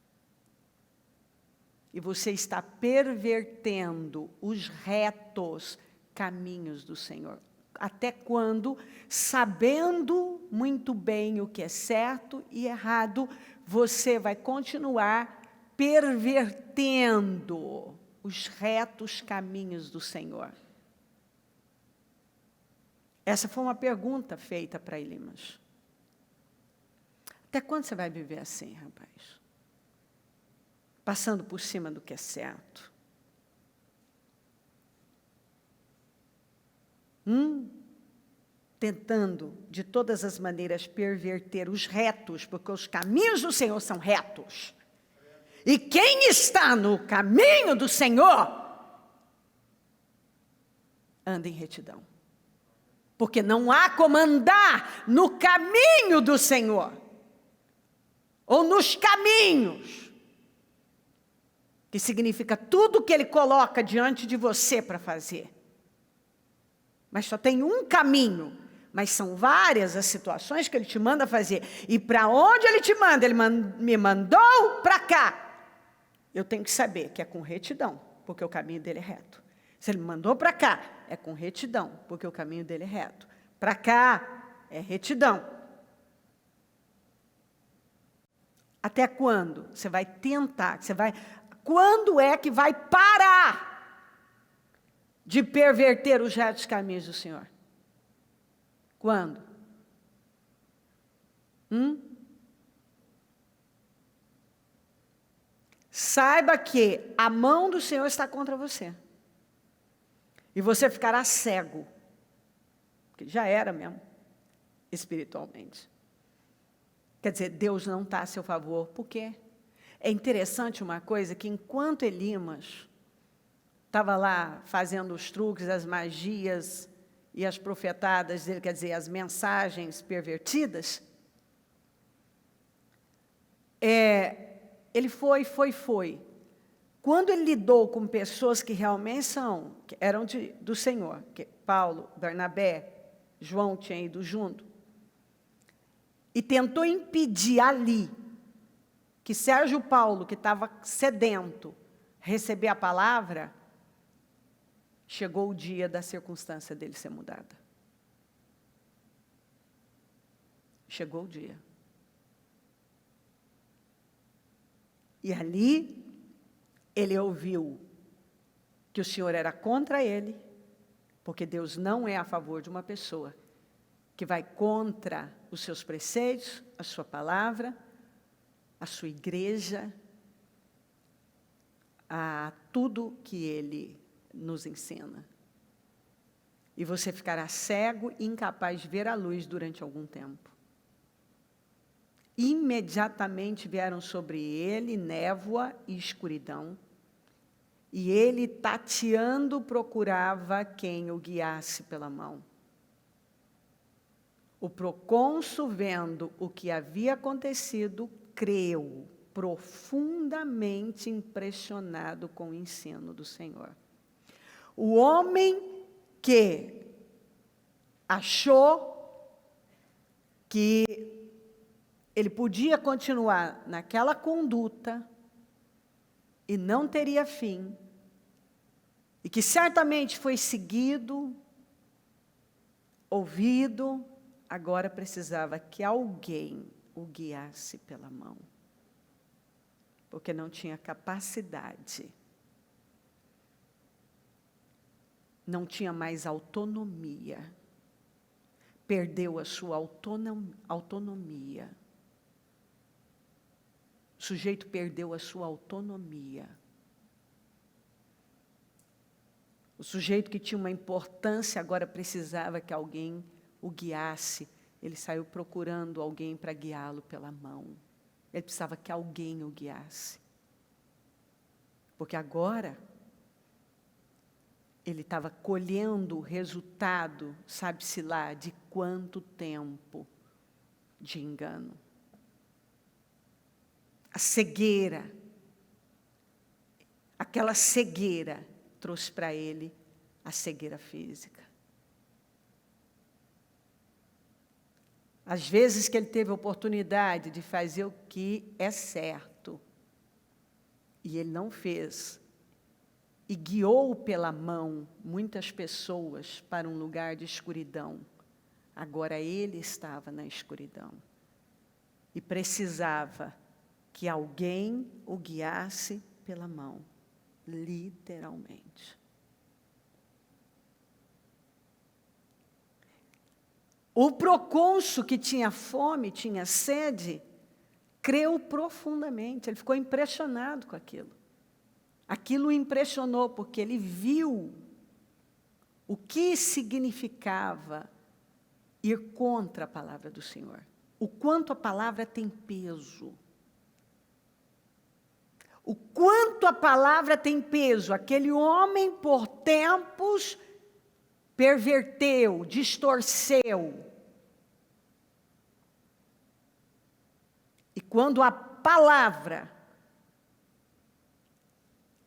E você está pervertendo os retos caminhos do Senhor. Até quando, sabendo muito bem o que é certo e errado, você vai continuar pervertendo os retos caminhos do Senhor? Essa foi uma pergunta feita para Elimas. Até quando você vai viver assim, rapaz? Passando por cima do que é certo? Tentando, de todas as maneiras, perverter os retos, porque os caminhos do Senhor são retos. E quem está no caminho do Senhor, anda em retidão. Porque não há como andar no caminho do Senhor, ou nos caminhos, que significa tudo que Ele coloca diante de você para fazer. Mas só tem um caminho, mas são várias as situações que Ele te manda fazer. E para onde Ele te manda? Ele me mandou para cá. Eu tenho que saber que é com retidão, porque o caminho dele é reto. Se Ele me mandou para cá, é com retidão, porque o caminho dele é reto. Para cá, é retidão. Até quando você vai tentar, quando é que vai parar de perverter os retos caminhos do Senhor? Quando? Saiba que a mão do Senhor está contra você. E você ficará cego. Porque já era mesmo, espiritualmente. Quer dizer, Deus não está a seu favor. Por quê? É interessante uma coisa, que enquanto Elimas estava lá fazendo os truques, as magias, e as profetadas dele, quer dizer, as mensagens pervertidas, ele foi. Quando ele lidou com pessoas que realmente que eram do Senhor, que Paulo, Barnabé, João tinha ido junto, e tentou impedir ali que Sérgio Paulo, que estava sedento, receber a palavra, chegou o dia da circunstância dele ser mudada. Chegou o dia. E ali, ele ouviu que o Senhor era contra ele, porque Deus não é a favor de uma pessoa que vai contra os seus preceitos, a sua palavra, a sua igreja, a tudo que ele nos ensina. E você ficará cego e incapaz de ver a luz durante algum tempo. Imediatamente vieram sobre ele névoa e escuridão, e ele, tateando, procurava quem o guiasse pela mão. O procônsul, vendo o que havia acontecido, creu, profundamente impressionado com o ensino do Senhor. O homem que achou que ele podia continuar naquela conduta e não teria fim, e que certamente foi seguido, ouvido, agora precisava que alguém o guiasse pela mão, porque não tinha capacidade, não tinha mais autonomia, perdeu a sua autonomia. O sujeito perdeu a sua autonomia. O sujeito que tinha uma importância agora precisava que alguém o guiasse. Ele saiu procurando alguém para guiá-lo pela mão. Ele precisava que alguém o guiasse. Porque agora ele estava colhendo o resultado, sabe-se lá, de quanto tempo de engano. A cegueira, aquela cegueira trouxe para ele a cegueira física. Às vezes que ele teve a oportunidade de fazer o que é certo, e ele não fez, e guiou pela mão muitas pessoas para um lugar de escuridão. Agora ele estava na escuridão e precisava que alguém o guiasse pela mão, literalmente. O procônsul, que tinha fome, tinha sede, creu profundamente, ele ficou impressionado com aquilo. Aquilo o impressionou, porque ele viu o que significava ir contra a palavra do Senhor. O quanto a palavra tem peso. O quanto a palavra tem peso. Aquele homem, por tempos, perverteu, distorceu. E quando a palavra,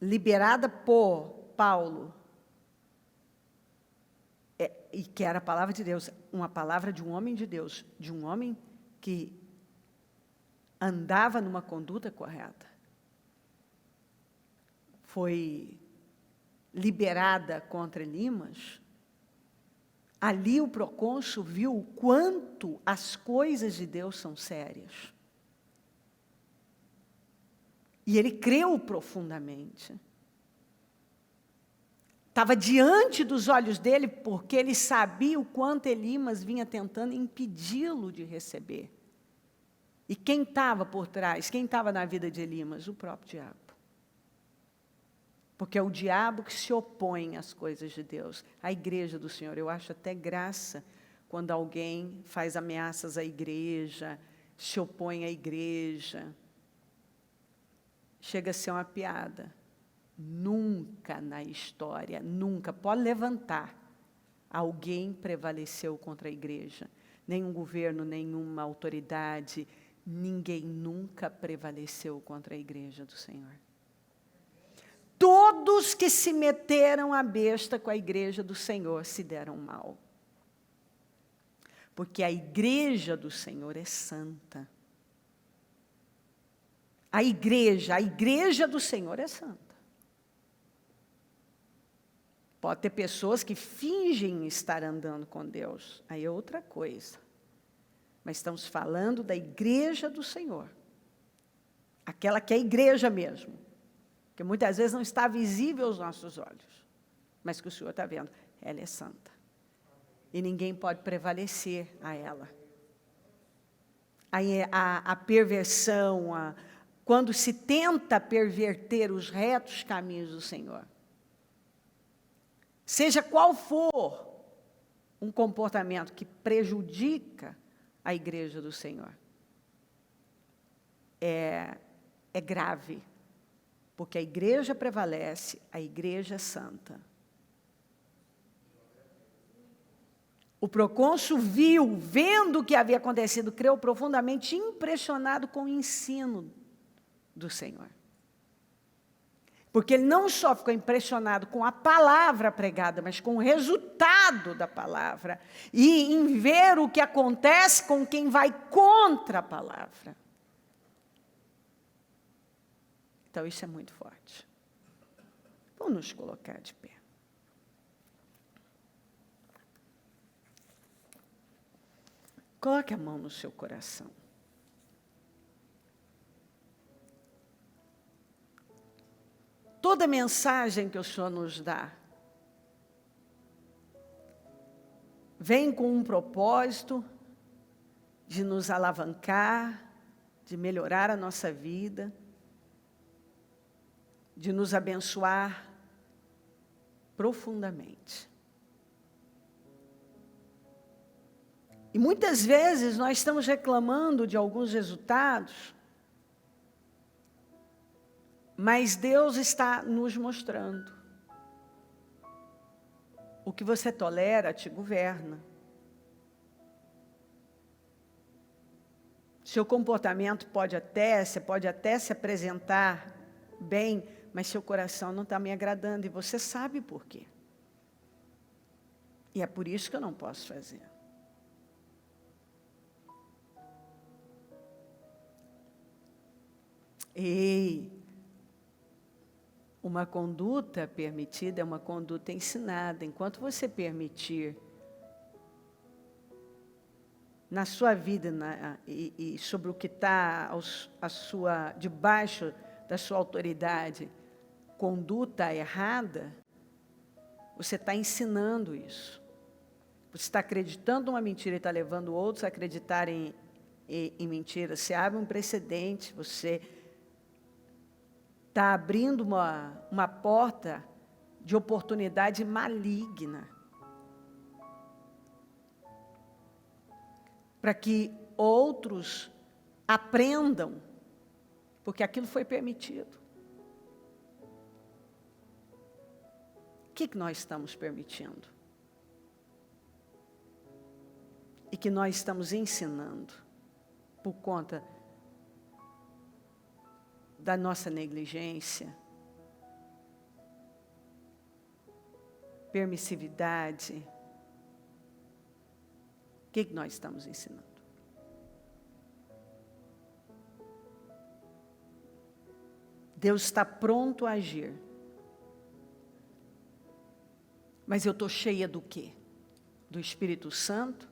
liberada por Paulo, e que era a palavra de Deus, uma palavra de um homem de Deus, de um homem que andava numa conduta correta, foi liberada contra Elimas, ali o procônsul viu o quanto as coisas de Deus são sérias. E ele creu profundamente. Estava diante dos olhos dele, porque ele sabia o quanto Elimas vinha tentando impedi-lo de receber. E quem estava por trás, quem estava na vida de Elimas? O próprio diabo. Porque é o diabo que se opõe às coisas de Deus. A igreja do Senhor, eu acho até graça quando alguém faz ameaças à igreja, se opõe à igreja. Chega a ser uma piada. Nunca na história, nunca, pode levantar alguém prevaleceu contra a igreja. Nenhum governo, nenhuma autoridade, ninguém nunca prevaleceu contra a igreja do Senhor. Todos que se meteram à besta com a igreja do Senhor se deram mal. Porque a igreja do Senhor é santa. A igreja do Senhor é santa. Pode ter pessoas que fingem estar andando com Deus, aí é outra coisa. Mas estamos falando da igreja do Senhor. Aquela que é a igreja mesmo. Que muitas vezes não está visível aos nossos olhos. Mas que o Senhor está vendo. Ela é santa. E ninguém pode prevalecer a ela. Aí a perversão, quando se tenta perverter os retos caminhos do Senhor. Seja qual for um comportamento que prejudica a igreja do Senhor, é grave, porque a igreja prevalece, a igreja é santa. O procônsul vendo o que havia acontecido, creu profundamente impressionado com o ensino do Senhor. Porque ele não só ficou impressionado com a palavra pregada, mas com o resultado da palavra. E em ver o que acontece com quem vai contra a palavra. Então isso é muito forte. Vamos nos colocar de pé. Coloque a mão no seu coração. Toda mensagem que o Senhor nos dá vem com um propósito de nos alavancar, de melhorar a nossa vida, de nos abençoar profundamente. E muitas vezes nós estamos reclamando de alguns resultados, mas Deus está nos mostrando. O que você tolera te governa. Seu comportamento você pode até se apresentar bem, mas seu coração não está me agradando e você sabe por quê. E é por isso que eu não posso fazer. Ei! Uma conduta permitida é uma conduta ensinada. Enquanto você permitir na sua vida e sobre o que está debaixo da sua autoridade, conduta errada, você está ensinando isso. Você está acreditando numa mentira e está levando outros a acreditarem em mentira. Você abre um precedente, você está abrindo uma porta de oportunidade maligna para que outros aprendam, porque aquilo foi permitido. O que nós estamos permitindo? E que nós estamos ensinando por conta da nossa negligência, permissividade. O que nós estamos ensinando? Deus está pronto a agir. Mas eu estou cheia do quê? Do Espírito Santo?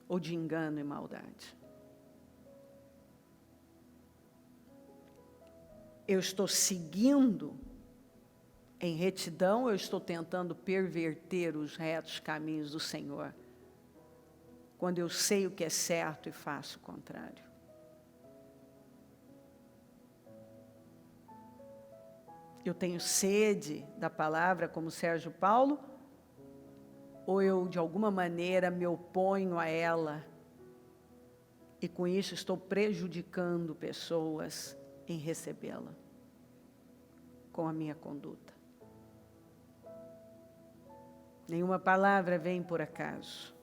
Ou de engano e maldade? Eu estou seguindo em retidão, ou eu estou tentando perverter os retos caminhos do Senhor, quando eu sei o que é certo e faço o contrário? Eu tenho sede da palavra como Sérgio Paulo, ou eu de alguma maneira me oponho a ela e com isso estou prejudicando pessoas em recebê-la com a minha conduta? Nenhuma palavra vem por acaso.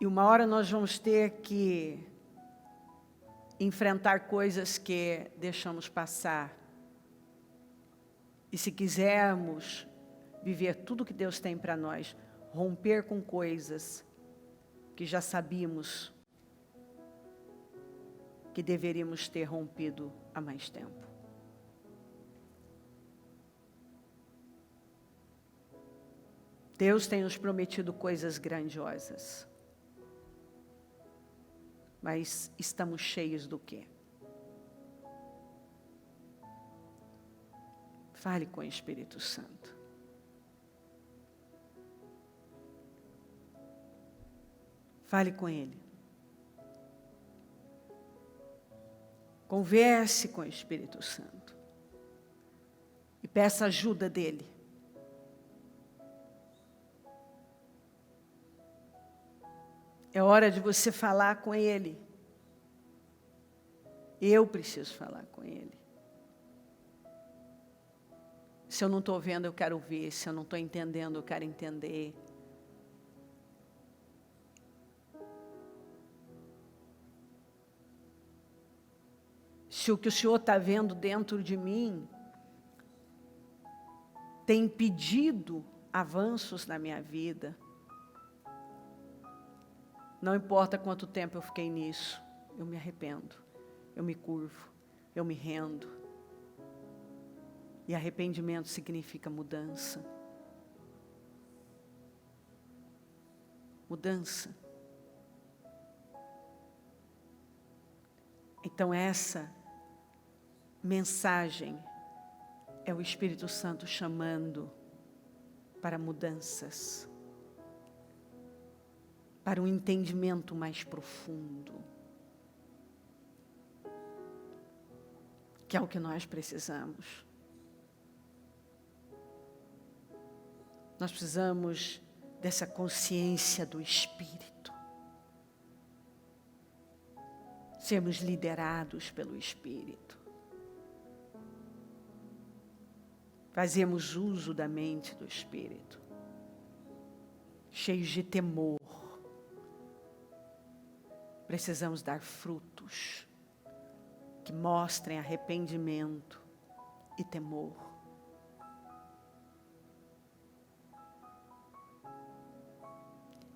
E uma hora nós vamos ter que enfrentar coisas que deixamos passar. E se quisermos viver tudo que Deus tem para nós, romper com coisas que já sabíamos que deveríamos ter rompido há mais tempo. Deus tem nos prometido coisas grandiosas. Mas estamos cheios do quê? Fale com o Espírito Santo. Fale com Ele. Converse com o Espírito Santo. E peça ajuda dEle. É hora de você falar com Ele. Eu preciso falar com Ele. Se eu não estou vendo, eu quero ver. Se eu não estou entendendo, eu quero entender. Se o que o Senhor está vendo dentro de mim tem impedido avanços na minha vida, não importa quanto tempo eu fiquei nisso, eu me arrependo, eu me curvo, eu me rendo. E arrependimento significa mudança. Mudança. Então essa mensagem é o Espírito Santo chamando para mudanças. Para um entendimento mais profundo, que é o que nós precisamos. Nós precisamos dessa consciência do Espírito. Sermos liderados pelo Espírito. Fazemos uso da mente do Espírito. Cheios de temor. Precisamos dar frutos que mostrem arrependimento e temor.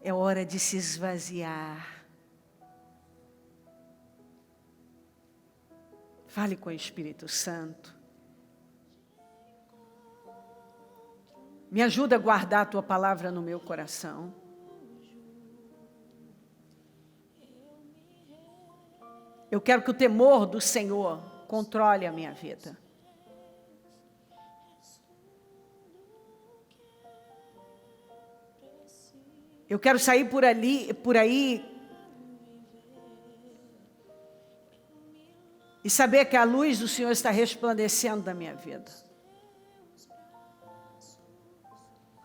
É hora de se esvaziar. Fale com o Espírito Santo. Me ajuda a guardar a tua palavra no meu coração. Eu quero que o temor do Senhor controle a minha vida. Eu quero sair por aí e saber que a luz do Senhor está resplandecendo na minha vida.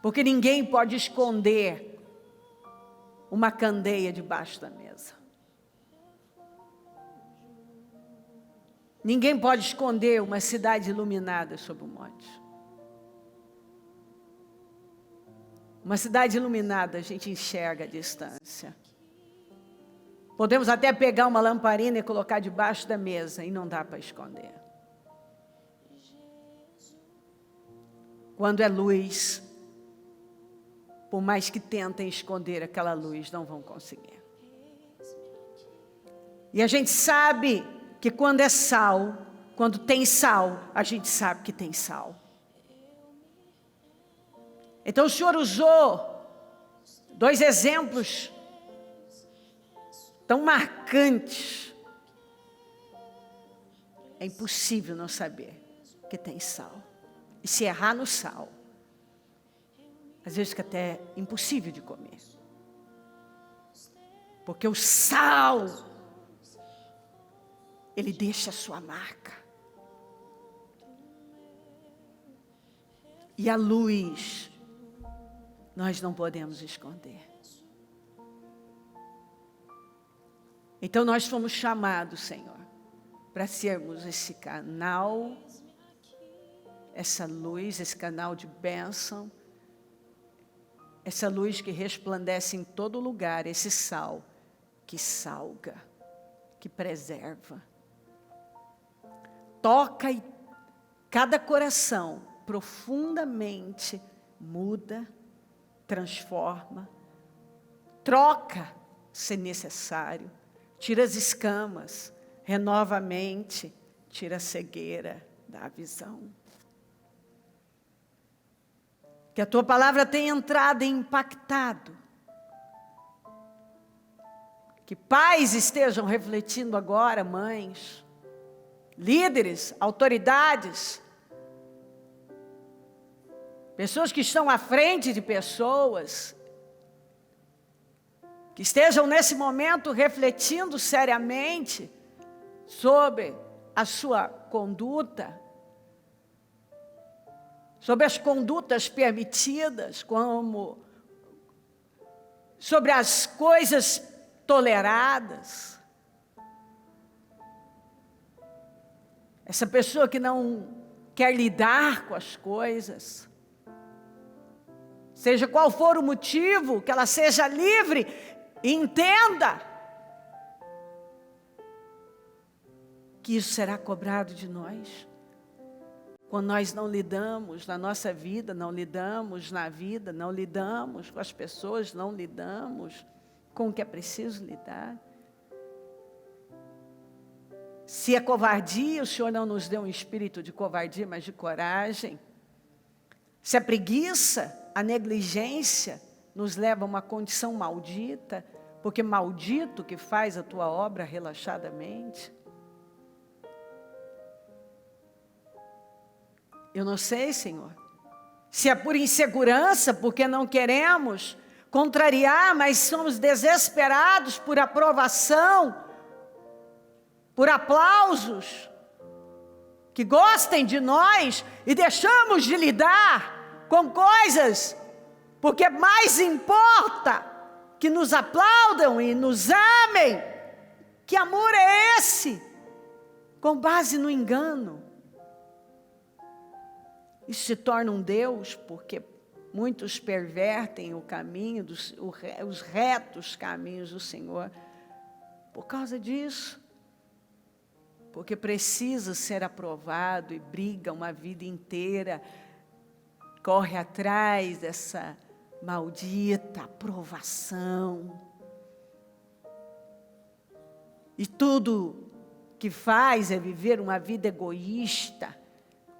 Porque ninguém pode esconder uma candeia debaixo da mesa. Ninguém pode esconder uma cidade iluminada sobre o monte. Uma cidade iluminada, a gente enxerga a distância. Podemos até pegar uma lamparina e colocar debaixo da mesa e não dá para esconder. Quando é luz, por mais que tentem esconder aquela luz, não vão conseguir. E a gente sabe que quando é sal, quando tem sal, a gente sabe que tem sal. Então o Senhor usou 2 exemplos tão marcantes. É impossível não saber que tem sal. E se errar no sal, às vezes fica até impossível de comer. Porque o sal, ele deixa a sua marca. E a luz, nós não podemos esconder. Então nós fomos chamados, Senhor, para sermos esse canal, essa luz, esse canal de bênção, essa luz que resplandece em todo lugar, esse sal que salga, que preserva. Toca e cada coração profundamente muda, transforma, troca, se necessário, tira as escamas, renova a mente, tira a cegueira da visão. Que a tua palavra tenha entrado e impactado. Que pais estejam refletindo agora, mães, líderes, autoridades, pessoas que estão à frente de pessoas, que estejam nesse momento refletindo seriamente sobre a sua conduta, sobre as condutas permitidas, como sobre as coisas toleradas. Essa pessoa que não quer lidar com as coisas, seja qual for o motivo, que ela seja livre e entenda que isso será cobrado de nós. Quando nós não lidamos na nossa vida, não lidamos na vida, não lidamos com as pessoas, não lidamos com o que é preciso lidar. Se é covardia, o Senhor não nos deu um espírito de covardia, mas de coragem. Se é preguiça, a negligência nos leva a uma condição maldita, porque maldito que faz a tua obra relaxadamente. Eu não sei, Senhor, se é por insegurança, porque não queremos contrariar, mas somos desesperados por aprovação, por aplausos, que gostem de nós e deixamos de lidar com coisas, porque mais importa que nos aplaudam e nos amem. Que amor é esse? Com base no engano. Isso se torna um Deus, porque muitos pervertem o caminho, os retos caminhos do Senhor, por causa disso. Porque precisa ser aprovado e briga uma vida inteira, corre atrás dessa maldita aprovação. E tudo que faz é viver uma vida egoísta,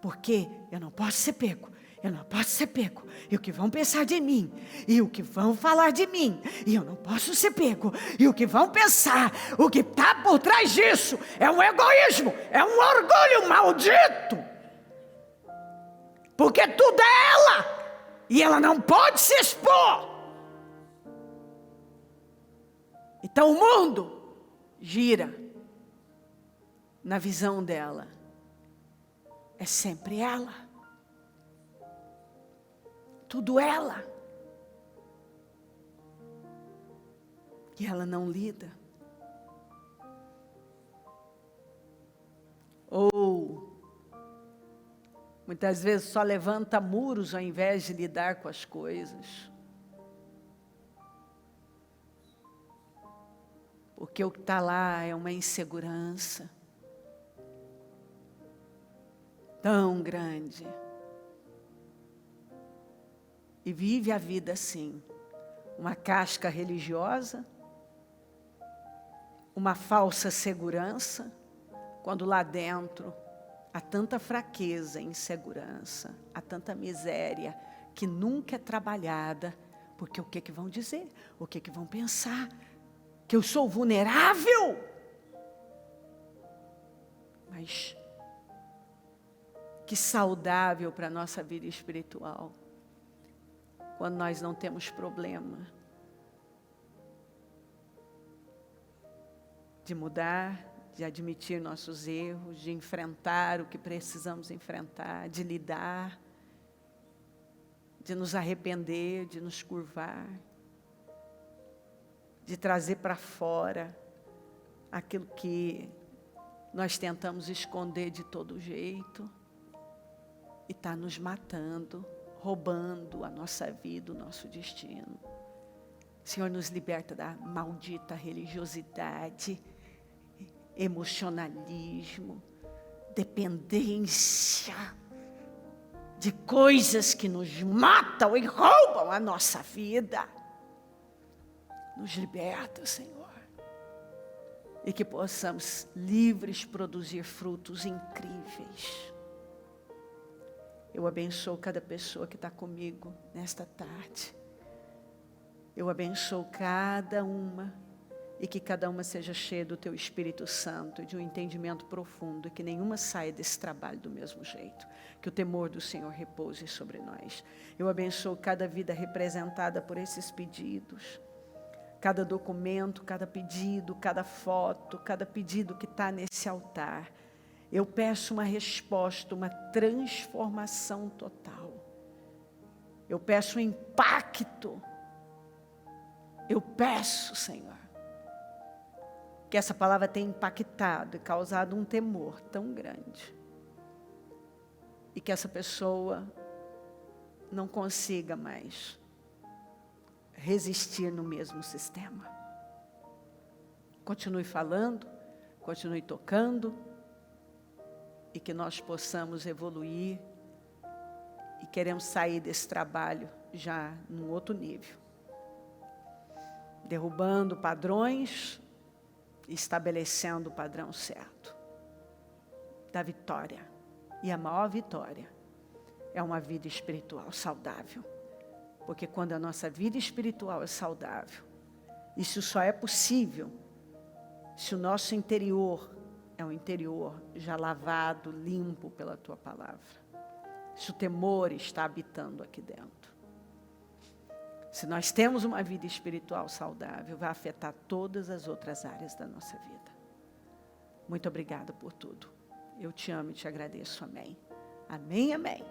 porque eu não posso ser pego, eu não posso ser pego, e o que vão pensar de mim, e o que vão falar de mim, e eu não posso ser pego, e o que vão pensar, o que está por trás disso, é um egoísmo, é um orgulho maldito, porque tudo é ela, e ela não pode se expor. Então o mundo gira na visão dela. É sempre ela. Tudo ela. E ela não lida. Ou muitas vezes só levanta muros ao invés de lidar com as coisas. Porque o que está lá é uma insegurança tão grande. E vive a vida assim, uma casca religiosa, uma falsa segurança, quando lá dentro há tanta fraqueza e insegurança, há tanta miséria, que nunca é trabalhada, porque o que vão dizer? O que vão pensar? Que eu sou vulnerável? Mas que saudável para a nossa vida espiritual, quando nós não temos problema de mudar, de admitir nossos erros, de enfrentar o que precisamos enfrentar, de lidar, de nos arrepender, de nos curvar, de trazer para fora aquilo que nós tentamos esconder de todo jeito e está nos matando, roubando a nossa vida, o nosso destino. Senhor, nos liberta da maldita religiosidade, emocionalismo, dependência de coisas que nos matam e roubam a nossa vida. Nos liberta, Senhor. E que possamos, livres, produzir frutos incríveis. Eu abençoo cada pessoa que está comigo nesta tarde. Eu abençoo cada uma. E que cada uma seja cheia do Teu Espírito Santo e de um entendimento profundo. E que nenhuma saia desse trabalho do mesmo jeito. Que o temor do Senhor repouse sobre nós. Eu abençoo cada vida representada por esses pedidos. Cada documento, cada pedido, cada foto, cada pedido que está nesse altar. Eu peço uma resposta, uma transformação total. Eu peço um impacto. Eu peço, Senhor, que essa palavra tenha impactado e causado um temor tão grande. E que essa pessoa não consiga mais resistir no mesmo sistema. Continue falando, continue tocando, e que nós possamos evoluir, e queremos sair desse trabalho já num outro nível. Derrubando padrões, estabelecendo o padrão certo da vitória. E a maior vitória é uma vida espiritual saudável. Porque quando a nossa vida espiritual é saudável, isso só é possível se o nosso interior é um interior já lavado, limpo pela Tua palavra. Se o temor está habitando aqui dentro. Se nós temos uma vida espiritual saudável, vai afetar todas as outras áreas da nossa vida. Muito obrigada por tudo. Eu te amo e te agradeço. Amém. Amém, amém.